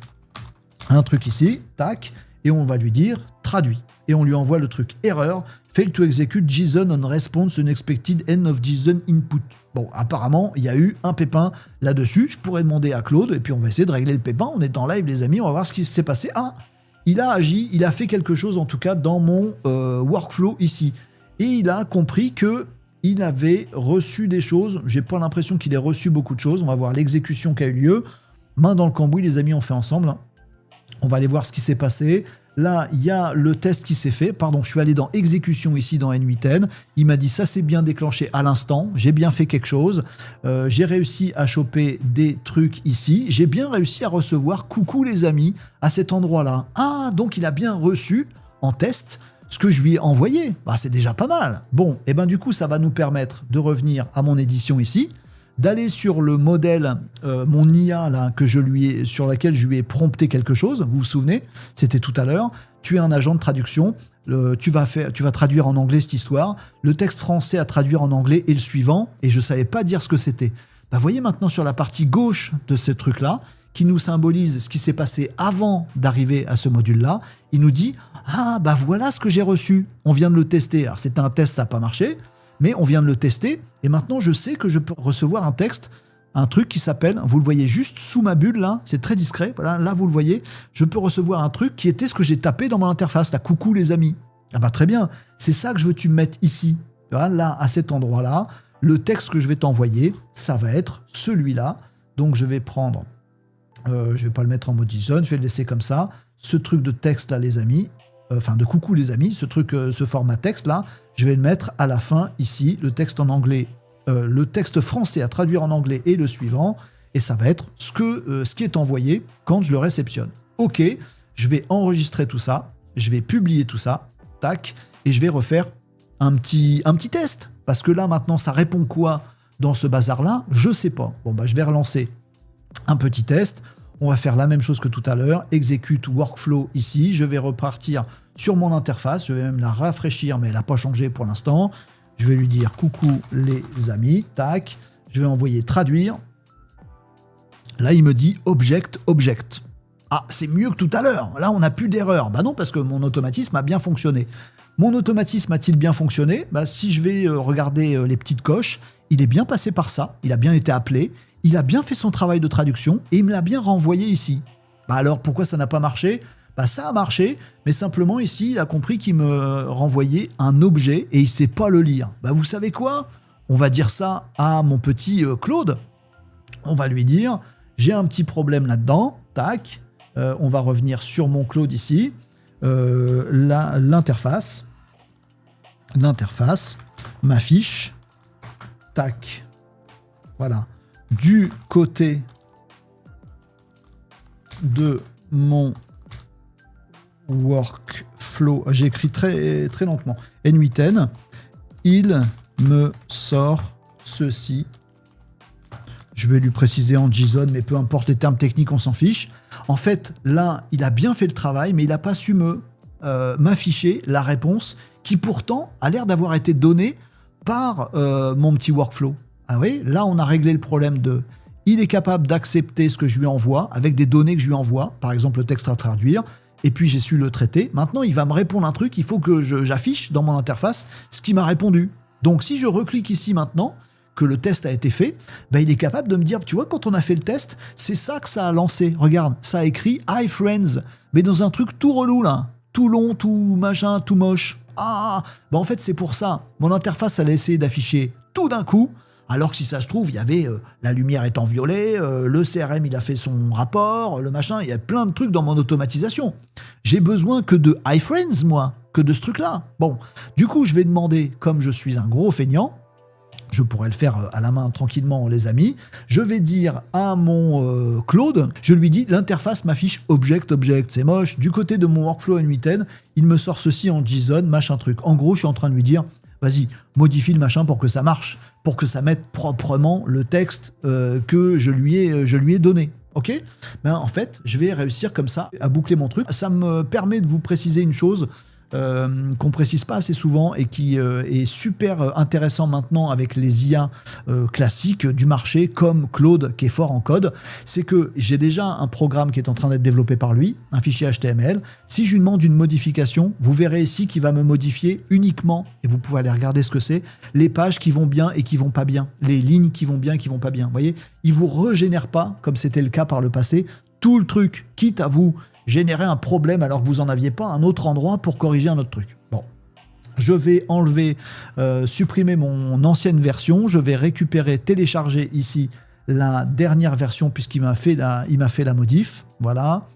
un truc ici, tac, et on va lui dire traduit. Et on lui envoie le truc erreur, fail to execute JSON on response unexpected end of JSON input. Bon, apparemment, il y a eu un pépin là-dessus. Je pourrais demander à Claude, et puis on va essayer de régler le pépin. On est en live, les amis, on va voir ce qui s'est passé. Ah, il a agi, il a fait quelque chose, en tout cas, dans mon workflow ici. Et il a compris que il avait reçu des choses. J'ai pas l'impression qu'il ait reçu beaucoup de choses. On va voir l'exécution qui a eu lieu. Main dans le cambouis, les amis, on fait ensemble. On va aller voir ce qui s'est passé. Là, il y a le test qui s'est fait. Pardon, je suis allé dans exécution ici dans N8N. Il m'a dit ça s'est bien déclenché à l'instant. J'ai bien fait quelque chose. J'ai réussi à choper des trucs ici. J'ai bien réussi à recevoir coucou les amis à cet endroit-là. Ah, donc il a bien reçu en test ce que je lui ai envoyé. Bah, c'est déjà pas mal. Bon, et ben du coup, ça va nous permettre de revenir à mon édition ici, d'aller sur le modèle, mon IA là, sur laquelle je lui ai prompté quelque chose. Vous vous souvenez, c'était tout à l'heure. Tu es un agent de traduction. Tu vas traduire en anglais cette histoire. Le texte français à traduire en anglais est le suivant. Et je savais pas dire ce que c'était. Bah, voyez maintenant sur la partie gauche de ce truc-là, qui nous symbolise ce qui s'est passé avant d'arriver à ce module-là. Il nous dit « Ah, bah voilà ce que j'ai reçu. On vient de le tester. » Alors, c'était un test, ça n'a pas marché. Mais on vient de le tester, et maintenant je sais que je peux recevoir un texte, un truc qui s'appelle, vous le voyez juste sous ma bulle là, c'est très discret, voilà, là vous le voyez, je peux recevoir un truc qui était ce que j'ai tapé dans mon interface, là, coucou les amis. Ah bah très bien, c'est ça que je veux que tu me mettes ici, voilà, là, à cet endroit-là, le texte que je vais t'envoyer, ça va être celui-là, donc je vais prendre, je vais pas le mettre en mode JSON, je vais le laisser comme ça, ce truc de texte là les amis, de coucou les amis, ce truc, ce format texte là, je vais le mettre à la fin ici, le texte en anglais, le texte français à traduire en anglais est le suivant, et ça va être ce qui est envoyé quand je le réceptionne. Ok, je vais enregistrer tout ça, je vais publier tout ça, tac, et je vais refaire un petit test, parce que là maintenant ça répond quoi dans ce bazar là, je sais pas. Bon bah je vais relancer un petit test. On va faire la même chose que tout à l'heure, execute workflow ici, je vais repartir sur mon interface, je vais même la rafraîchir, mais elle n'a pas changé pour l'instant. Je vais lui dire coucou les amis, tac, je vais envoyer traduire. Là, il me dit object, object. Ah, c'est mieux que tout à l'heure, là on n'a plus d'erreur. Bah non, parce que mon automatisme a bien fonctionné. Mon automatisme a-t-il bien fonctionné? Bah si je vais regarder les petites coches, il est bien passé par ça, il a bien été appelé, il a bien fait son travail de traduction et il me l'a bien renvoyé ici. Bah alors pourquoi ça n'a pas marché? Bah ça a marché, mais simplement ici il a compris qu'il me renvoyait un objet et il sait pas le lire. Bah vous savez quoi? On va dire ça à mon petit Claude. On va lui dire j'ai un petit problème là-dedans. Tac. On va revenir sur mon Claude ici. L'interface m'affiche. Tac. Voilà. Du côté de mon workflow, j'ai écrit très, très lentement, N8N, il me sort ceci. Je vais lui préciser en JSON, mais peu importe les termes techniques, on s'en fiche. En fait, là, il a bien fait le travail, mais il n'a pas su m'afficher la réponse qui pourtant a l'air d'avoir été donnée par mon petit workflow. Ah oui, là on a réglé le problème de... Il est capable d'accepter ce que je lui envoie avec des données que je lui envoie, par exemple le texte à traduire, et puis j'ai su le traiter. Maintenant, il va me répondre un truc, il faut que j'affiche dans mon interface ce qu'il m'a répondu. Donc si je reclique ici maintenant, que le test a été fait, ben, il est capable de me dire, tu vois, quand on a fait le test, c'est ça que ça a lancé. Regarde, ça a écrit « Hi friends », mais dans un truc tout relou là, tout long, tout machin, tout moche. Ah, ben en fait c'est pour ça. Mon interface, elle a essayé d'afficher tout d'un coup, alors que si ça se trouve, il y avait la lumière est en violet, le CRM il a fait son rapport, le machin, il y a plein de trucs dans mon automatisation. J'ai besoin que de iFriends, moi, que de ce truc-là. Bon, du coup, je vais demander, comme je suis un gros feignant, je pourrais le faire à la main tranquillement, les amis, je vais dire à mon Claude, je lui dis, l'interface m'affiche object, object, c'est moche. Du côté de mon workflow N8N, il me sort ceci en JSON, machin truc. En gros, je suis en train de lui dire, vas-y, modifie le machin pour que ça marche, pour que ça mette proprement le texte que je lui ai donné. Ok? Ben, en fait, je vais réussir comme ça à boucler mon truc. Ça me permet de vous préciser une chose. qu'on précise pas assez souvent et qui est super intéressant maintenant avec les IA classiques du marché comme Claude qui est fort en code, c'est que j'ai déjà un programme qui est en train d'être développé par lui, un fichier HTML. Si je lui demande une modification, vous verrez ici qu'il va me modifier uniquement, et vous pouvez aller regarder ce que c'est, les pages qui vont bien et qui vont pas bien, les lignes qui vont bien et qui vont pas bien. Vous voyez, il vous régénère pas, comme c'était le cas par le passé, tout le truc, quitte à vous générer un problème alors que vous n'en aviez pas un autre endroit pour corriger un autre truc. Bon, je vais enlever, supprimer mon ancienne version, je vais récupérer, télécharger ici la dernière version puisqu'il m'a fait la modif, voilà,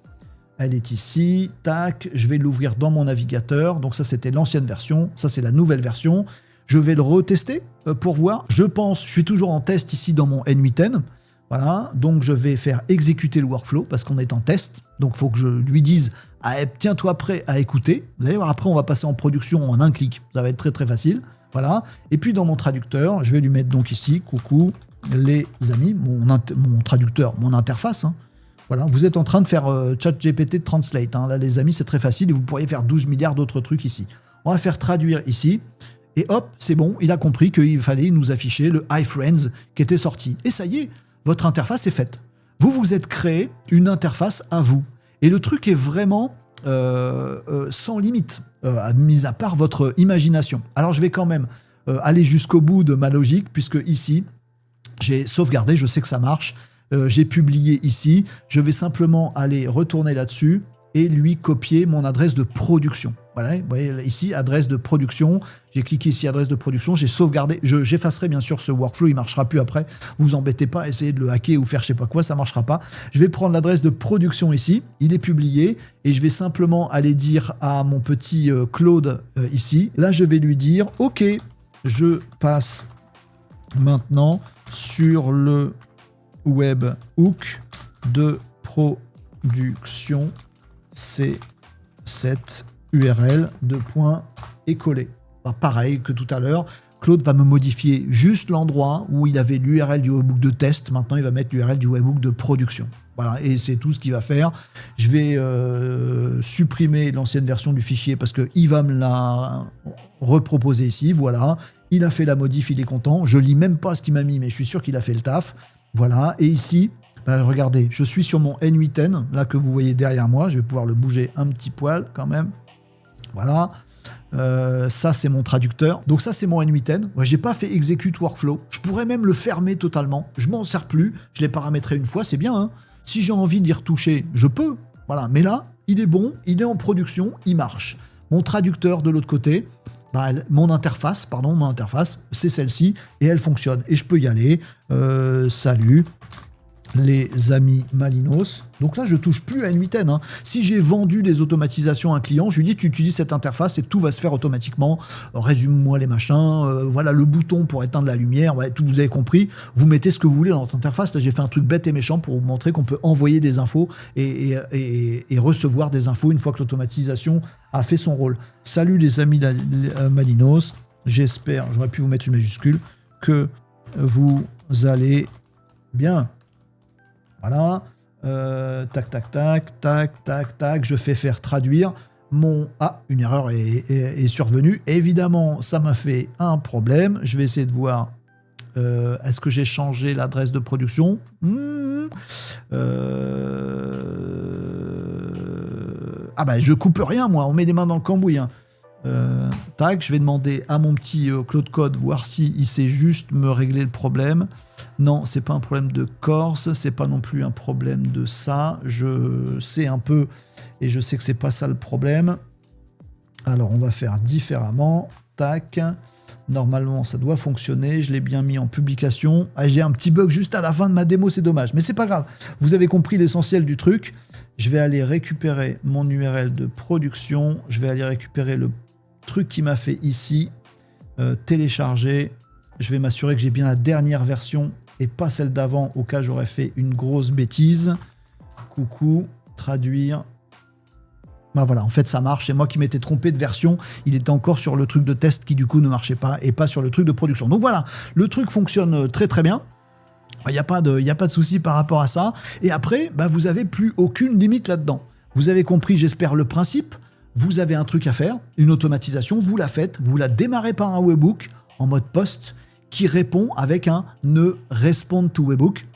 elle est ici, tac, je vais l'ouvrir dans mon navigateur, donc ça c'était l'ancienne version, ça c'est la nouvelle version, je vais le retester pour voir, je suis toujours en test ici dans mon N8N. Voilà, donc je vais faire exécuter le workflow parce qu'on est en test. Donc il faut que je lui dise tiens-toi prêt à écouter. Vous allez voir, après on va passer en production en un clic. Ça va être très très facile. Voilà. Et puis dans mon traducteur, je vais lui mettre donc ici, coucou les amis, mon traducteur, mon interface. Hein. Voilà, vous êtes en train de faire ChatGPT Translate. Hein. Là les amis, c'est très facile et vous pourriez faire 12 milliards d'autres trucs ici. On va faire traduire ici. Et hop, c'est bon, il a compris qu'il fallait nous afficher le Hi Friends qui était sorti. Et ça y est, votre interface est faite. Vous vous êtes créé une interface à vous. Et le truc est vraiment sans limite, mis à part votre imagination. Alors je vais quand même aller jusqu'au bout de ma logique, puisque ici, j'ai sauvegardé, je sais que ça marche. J'ai publié ici. Je vais simplement aller retourner là-dessus et lui copier mon adresse de production. Voilà, vous voyez ici, adresse de production. J'ai cliqué ici, adresse de production. J'ai sauvegardé. J'effacerai bien sûr ce workflow. Il ne marchera plus après. Vous embêtez pas, essayez de le hacker ou faire je sais pas quoi. Ça ne marchera pas. Je vais prendre l'adresse de production ici. Il est publié. Et je vais simplement aller dire à mon petit Claude ici. Là, je vais lui dire, OK, je passe maintenant sur le webhook de production. C'est cette URL de point et coller. Bah, pareil que tout à l'heure, Claude va me modifier juste l'endroit où il avait l'URL du webhook de test. Maintenant, il va mettre l'URL du webhook de production. Voilà, et c'est tout ce qu'il va faire. Je vais supprimer l'ancienne version du fichier parce qu'il va me la reproposer ici. Voilà, il a fait la modif, il est content. Je lis même pas ce qu'il m'a mis, mais je suis sûr qu'il a fait le taf. Voilà, et ici, bah, regardez, je suis sur mon N8N, là que vous voyez derrière moi. Je vais pouvoir le bouger un petit poil quand même. Voilà, ça c'est mon traducteur. Donc ça c'est mon N8N. Moi j'ai pas fait execute workflow. Je pourrais même le fermer totalement. Je m'en sers plus. Je l'ai paramétré une fois, c'est bien. Hein. Si j'ai envie d'y retoucher, je peux. Voilà, mais là il est bon, il est en production, il marche. Mon traducteur de l'autre côté, bah, mon interface, c'est celle-ci et elle fonctionne. Et je peux y aller. Salut. Les amis Malinos. Donc là, je touche plus à N8N. Hein. Si j'ai vendu des automatisations à un client, je lui dis tu utilises cette interface et tout va se faire automatiquement. Résume-moi les machins. Voilà le bouton pour éteindre la lumière. Ouais, tout vous avez compris. Vous mettez ce que vous voulez dans cette interface. Là, j'ai fait un truc bête et méchant pour vous montrer qu'on peut envoyer des infos et recevoir des infos une fois que l'automatisation a fait son rôle. Salut les amis Malinos. J'espère, j'aurais pu vous mettre une majuscule, que vous allez bien. Voilà, tac, tac, tac, tac, tac, tac, je fais faire traduire mon... Ah, une erreur est survenue. Évidemment, ça m'a fait un problème. Je vais essayer de voir, est-ce que j'ai changé l'adresse de production ? Ah bah, je coupe rien, moi, on met les mains dans le cambouis. Hein. Tac, je vais demander à mon petit Claude Code, voir s'il sait juste me régler le problème. Non, c'est pas un problème de Corse, c'est pas non plus un problème de ça. Je sais un peu et je sais que c'est pas ça le problème. Alors, on va faire différemment. Tac. Normalement, ça doit fonctionner. Je l'ai bien mis en publication. Ah, j'ai un petit bug juste à la fin de ma démo, c'est dommage. Mais c'est pas grave. Vous avez compris l'essentiel du truc. Je vais aller récupérer mon URL de production. Je vais aller récupérer le truc qui m'a fait ici. Télécharger. Je vais m'assurer que j'ai bien la dernière version et pas celle d'avant, au cas où j'aurais fait une grosse bêtise. Coucou, traduire. Ben voilà, en fait ça marche, c'est moi qui m'étais trompé de version, il était encore sur le truc de test qui du coup ne marchait pas et pas sur le truc de production. Donc voilà, le truc fonctionne très très bien, il n'y a pas de souci par rapport à ça. Et après, ben vous n'avez plus aucune limite là-dedans. Vous avez compris, j'espère, le principe. vous avez un truc à faire, une automatisation, vous la faites, vous la démarrez par un webhook en mode post qui répond avec un ne respond to webhook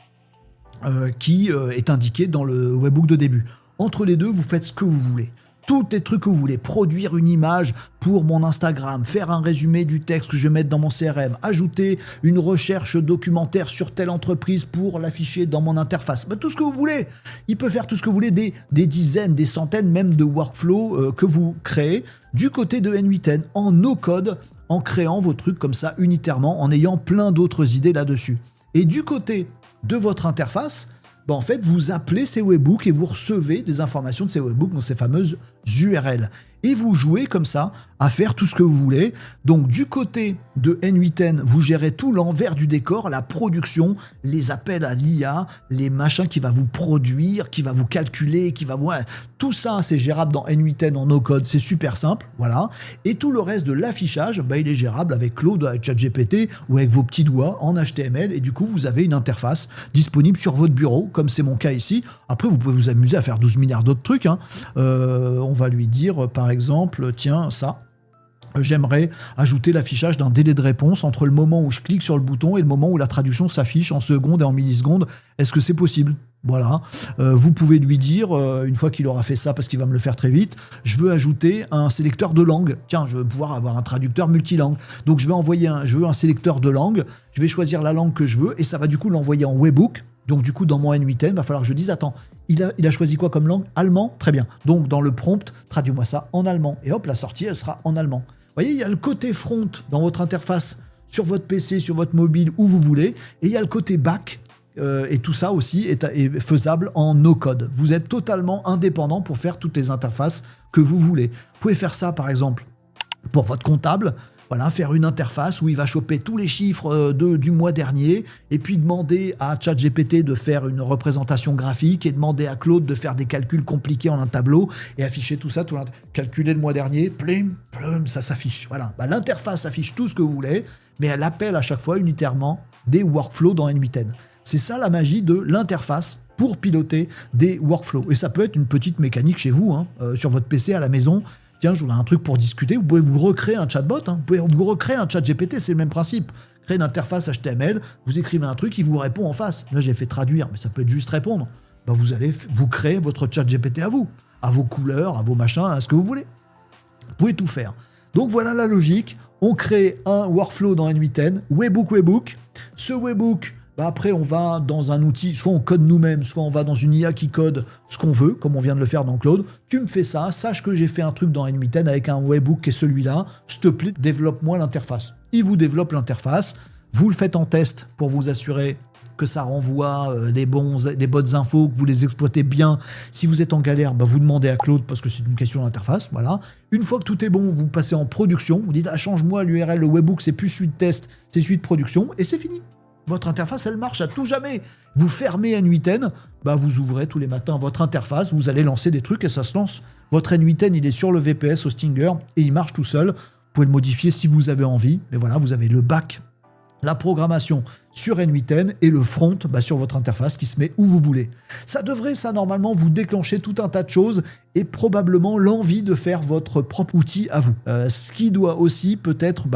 qui est indiqué dans le webhook de début. Entre les deux, vous faites ce que vous voulez. Tous les trucs que vous voulez, produire une image pour mon Instagram, faire un résumé du texte que je vais mettre dans mon CRM, ajouter une recherche documentaire sur telle entreprise pour l'afficher dans mon interface. Tout ce que vous voulez. Il peut faire tout ce que vous voulez, des dizaines, des centaines même de workflows que vous créez du côté de N8N en no-code, en créant vos trucs comme ça unitairement, en ayant plein d'autres idées là-dessus. Et du côté de votre interface, en fait, vous appelez ces webhooks et vous recevez des informations de ces webhooks dans ces fameuses URL. Et vous jouez comme ça à faire tout ce que vous voulez. Donc du côté de N8N, vous gérez tout l'envers du décor, la production, les appels à l'IA, les machins qui va vous produire, qui va vous calculer, qui va vous... Tout ça, c'est gérable dans N8N en no-code, c'est super simple, voilà. Et tout le reste de l'affichage, il est gérable avec Claude, avec ChatGPT ou avec vos petits doigts en HTML. Et du coup, vous avez une interface disponible sur votre bureau, comme c'est mon cas ici. Après, vous pouvez vous amuser à faire 12 milliards d'autres trucs. On va lui dire, par exemple, tiens, ça. J'aimerais ajouter l'affichage d'un délai de réponse entre le moment où je clique sur le bouton et le moment où la traduction s'affiche en secondes et en millisecondes. Est-ce que c'est possible ? Voilà. Vous pouvez lui dire, une fois qu'il aura fait ça, parce qu'il va me le faire très vite, je veux ajouter un sélecteur de langue. Tiens, je veux pouvoir avoir un traducteur multilangue. Donc je veux un sélecteur de langue, je vais choisir la langue que je veux et ça va du coup l'envoyer en webhook. Donc du coup, dans mon N8N, il va falloir que je dise, attends, il a choisi quoi comme langue ? Allemand ? Très bien. Donc dans le prompt, traduis-moi ça en allemand. Et hop, la sortie, elle sera en allemand. Vous voyez, il y a le côté front dans votre interface, sur votre PC, sur votre mobile, où vous voulez. Et il y a le côté back. Et tout ça aussi est faisable en no-code. Vous êtes totalement indépendant pour faire toutes les interfaces que vous voulez. Vous pouvez faire ça, par exemple, pour votre comptable. Voilà, faire une interface où il va choper tous les chiffres du mois dernier et puis demander à ChatGPT de faire une représentation graphique et demander à Claude de faire des calculs compliqués en un tableau et afficher tout ça, calculer le mois dernier, plum, ça s'affiche. Voilà, l'interface affiche tout ce que vous voulez, mais elle appelle à chaque fois unitairement des workflows dans N8N. C'est ça la magie de l'interface pour piloter des workflows. Et ça peut être une petite mécanique chez vous, sur votre PC à la maison. Tiens, je voudrais un truc pour discuter. Vous pouvez vous recréer un chatbot. Vous pouvez vous recréer un chat GPT, c'est le même principe. Créer une interface HTML, vous écrivez un truc, il vous répond en face. Là, j'ai fait traduire, mais ça peut être juste répondre. Vous allez vous créer votre chat GPT à vous, à vos couleurs, à vos machins, à ce que vous voulez. Vous pouvez tout faire. Donc voilà la logique. On crée un workflow dans N8N, webhook. Ce webhook, après, on va dans un outil, soit on code nous-mêmes, soit on va dans une IA qui code ce qu'on veut, comme on vient de le faire dans Claude. Tu me fais ça, sache que j'ai fait un truc dans N8N avec un webhook qui est celui-là. S'il te plaît, développe-moi l'interface. Il vous développe l'interface. Vous le faites en test pour vous assurer que ça renvoie les bonnes infos, que vous les exploitez bien. Si vous êtes en galère, vous demandez à Claude parce que c'est une question d'interface. Voilà. Une fois que tout est bon, vous passez en production. Vous dites, change-moi l'URL, le webhook, c'est plus celui de test, c'est celui de production. Et c'est fini. Votre interface, elle marche à tout jamais. Vous fermez N8N, vous ouvrez tous les matins votre interface, vous allez lancer des trucs et ça se lance. Votre N8N, il est sur le VPS au Stinger et il marche tout seul. Vous pouvez le modifier si vous avez envie. Mais voilà, vous avez le back, la programmation sur N8N et le front sur votre interface qui se met où vous voulez. Ça devrait, normalement, vous déclencher tout un tas de choses et probablement l'envie de faire votre propre outil à vous. Ce qui doit aussi peut-être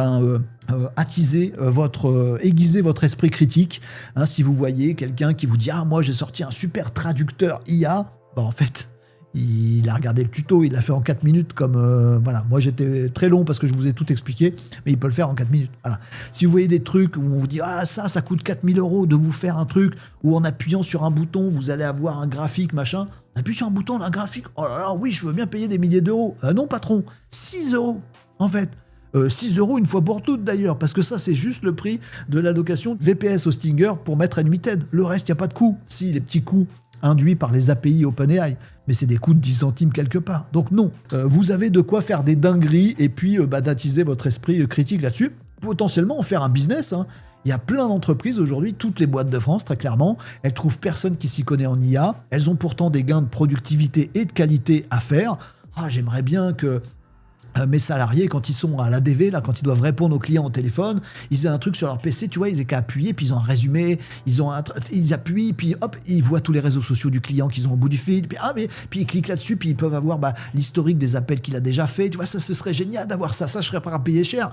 aiguiser votre esprit critique. Si vous voyez quelqu'un qui vous dit « Ah, moi j'ai sorti un super traducteur IA », en fait... Il a regardé le tuto, il l'a fait en 4 minutes comme... moi j'étais très long parce que je vous ai tout expliqué, mais il peut le faire en 4 minutes. Voilà. Si vous voyez des trucs où on vous dit « Ah, ça coûte 4000 € de vous faire un truc, où en appuyant sur un bouton, vous allez avoir un graphique, machin. » Appuie sur un bouton, un graphique. Oh là là, oui, je veux bien payer des milliers d'euros. Non, patron, 6 €, en fait. 6 € une fois pour toutes d'ailleurs, parce que ça c'est juste le prix de l'allocation VPS au Stinger pour mettre N8N. Le reste, il n'y a pas de coût. Si, les petits coûts induits par les API OpenAI, mais c'est des coûts de 10 centimes quelque part. Donc non, vous avez de quoi faire des dingueries et puis d'attiser votre esprit critique là-dessus. Potentiellement en faire un business. Il y a plein d'entreprises aujourd'hui, toutes les boîtes de France, très clairement, elles trouvent personne qui s'y connaît en IA. Elles ont pourtant des gains de productivité et de qualité à faire. J'aimerais bien que Mes salariés, quand ils sont à l'ADV, là, quand ils doivent répondre aux clients au téléphone, ils ont un truc sur leur PC, tu vois, ils n'ont qu'à appuyer, puis ils ont un résumé, ils appuient, puis hop, ils voient tous les réseaux sociaux du client qu'ils ont au bout du fil, puis ils cliquent là-dessus, puis ils peuvent avoir l'historique des appels qu'il a déjà fait, tu vois, ça, ce serait génial d'avoir ça, je serais pas à payer cher.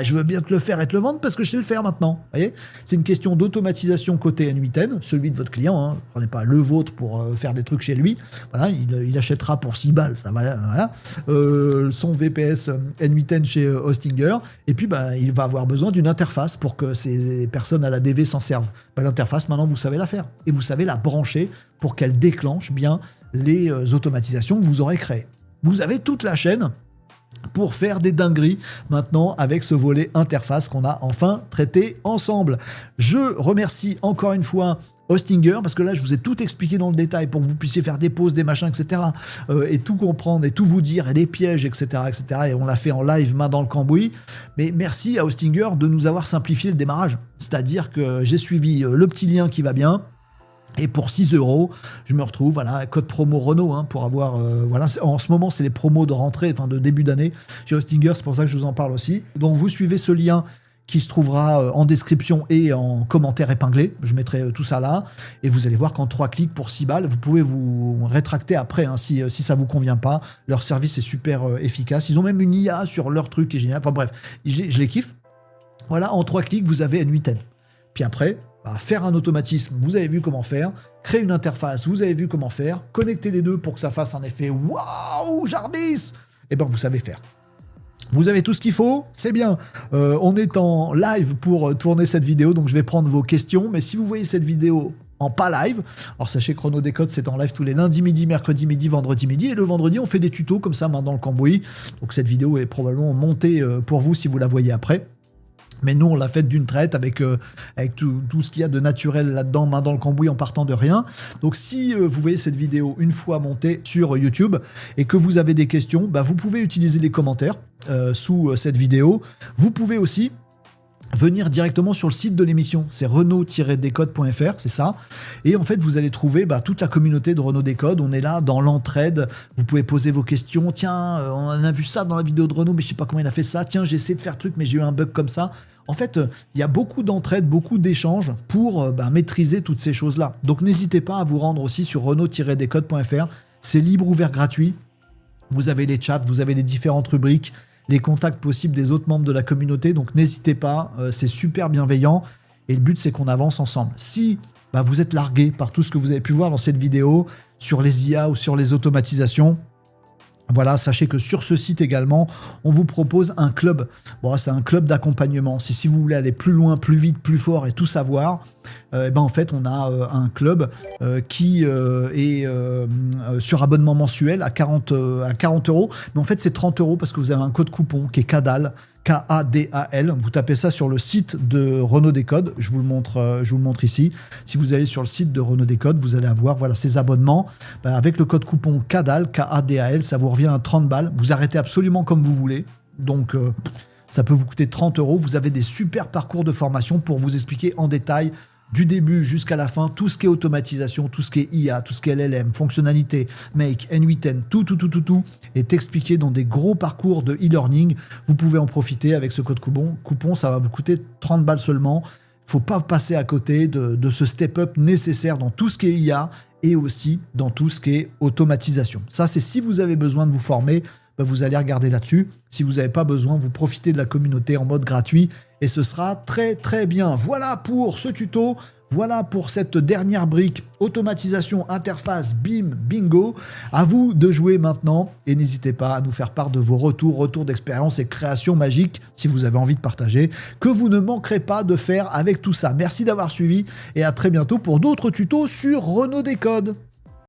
Je veux bien te le faire et te le vendre parce que je sais le faire maintenant. Vous voyez, c'est une question d'automatisation côté N8N, celui de votre client. Hein. Prenez pas le vôtre pour faire des trucs chez lui. Voilà, il achètera pour 6 balles. Ça va, voilà. Son VPS N8N chez Hostinger. Et puis, il va avoir besoin d'une interface pour que ces personnes à la DV s'en servent. L'interface, maintenant, vous savez la faire. Et vous savez la brancher pour qu'elle déclenche bien les automatisations que vous aurez créées. Vous avez toute la chaîne pour faire des dingueries maintenant avec ce volet interface qu'on a enfin traité ensemble. Je remercie encore une fois Hostinger, parce que là je vous ai tout expliqué dans le détail pour que vous puissiez faire des pauses, des machins, etc. Et tout comprendre et tout vous dire, et les pièges, etc. Et on l'a fait en live, main dans le cambouis. Mais merci à Hostinger de nous avoir simplifié le démarrage. C'est-à-dire que j'ai suivi le petit lien qui va bien. Et pour 6 €, je me retrouve, voilà, code promo Renault, hein, pour avoir, voilà, en ce moment, c'est les promos de rentrée, enfin de début d'année chez Hostinger, c'est pour ça que je vous en parle aussi. Donc, vous suivez ce lien qui se trouvera en description et en commentaire épinglé. Je mettrai tout ça là. Et vous allez voir qu'en 3 clics pour 6 balles, vous pouvez vous rétracter après, hein, si ça vous convient pas. Leur service est super efficace. Ils ont même une IA sur leur truc qui est génial. Enfin bref, je les kiffe. Voilà, en 3 clics, vous avez N8N. Puis après, faire un automatisme, vous avez vu comment faire. Créer une interface, vous avez vu comment faire. Connecter les deux pour que ça fasse un effet waouh, Jarvis. Et vous savez faire. Vous avez tout ce qu'il faut, c'est bien. On est en live pour tourner cette vidéo, donc je vais prendre vos questions. Mais si vous voyez cette vidéo en pas live, alors sachez que Renault Décode, c'est en live tous les lundis midi, mercredi midi, vendredi midi. Et le vendredi, on fait des tutos comme ça, main dans le cambouis. Donc cette vidéo est probablement montée pour vous si vous la voyez après. Mais nous, on l'a faite d'une traite avec tout ce qu'il y a de naturel là-dedans, main dans le cambouis en partant de rien. Donc si vous voyez cette vidéo une fois montée sur YouTube et que vous avez des questions, vous pouvez utiliser les commentaires sous cette vidéo. Vous pouvez aussi venir directement sur le site de l'émission, c'est renault-décode.fr, c'est ça. Et en fait, vous allez trouver toute la communauté de Renault Décode. On est là dans l'entraide. Vous pouvez poser vos questions. Tiens, on a vu ça dans la vidéo de Renault, mais je sais pas comment il a fait ça. Tiens, j'ai essayé de faire truc, mais j'ai eu un bug comme ça. En fait, il y a beaucoup d'entraide, beaucoup d'échanges pour maîtriser toutes ces choses-là. Donc, n'hésitez pas à vous rendre aussi sur renault-décode.fr. C'est libre, ouvert, gratuit. Vous avez les chats, vous avez les différentes rubriques, les contacts possibles des autres membres de la communauté, donc n'hésitez pas, c'est super bienveillant, et le but c'est qu'on avance ensemble. Si vous êtes largué par tout ce que vous avez pu voir dans cette vidéo, sur les IA ou sur les automatisations, voilà, sachez que sur ce site également, on vous propose un club. Bon, c'est un club d'accompagnement. Si vous voulez aller plus loin, plus vite, plus fort et tout savoir, en fait, on a un club qui est sur abonnement mensuel à 40 €. Mais en fait, c'est 30 € parce que vous avez un code coupon qui est CADAL. KADAL, vous tapez ça sur le site de Renault Décode, je vous le montre ici. Si vous allez sur le site de Renault Décode, vous allez avoir ces abonnements. Avec le code coupon KADAL, KADAL, ça vous revient à 30 balles. Vous arrêtez absolument comme vous voulez. Donc, ça peut vous coûter 30 €. Vous avez des super parcours de formation pour vous expliquer en détail du début jusqu'à la fin, tout ce qui est automatisation, tout ce qui est IA, tout ce qui est LLM, fonctionnalité, Make, N8N, tout est expliqué dans des gros parcours de e-learning. Vous pouvez en profiter avec ce code coupon, ça va vous coûter 30 balles seulement. Il ne faut pas passer à côté de ce step-up nécessaire dans tout ce qui est IA et aussi dans tout ce qui est automatisation. Ça, c'est si vous avez besoin de vous former, vous allez regarder là-dessus. Si vous n'avez pas besoin, vous profitez de la communauté en mode gratuit et ce sera très très bien. Voilà pour ce tuto. Voilà pour cette dernière brique, automatisation, interface, bim, bingo. À vous de jouer maintenant et n'hésitez pas à nous faire part de vos retours d'expérience et créations magiques si vous avez envie de partager, que vous ne manquerez pas de faire avec tout ça. Merci d'avoir suivi et à très bientôt pour d'autres tutos sur Renault Décode.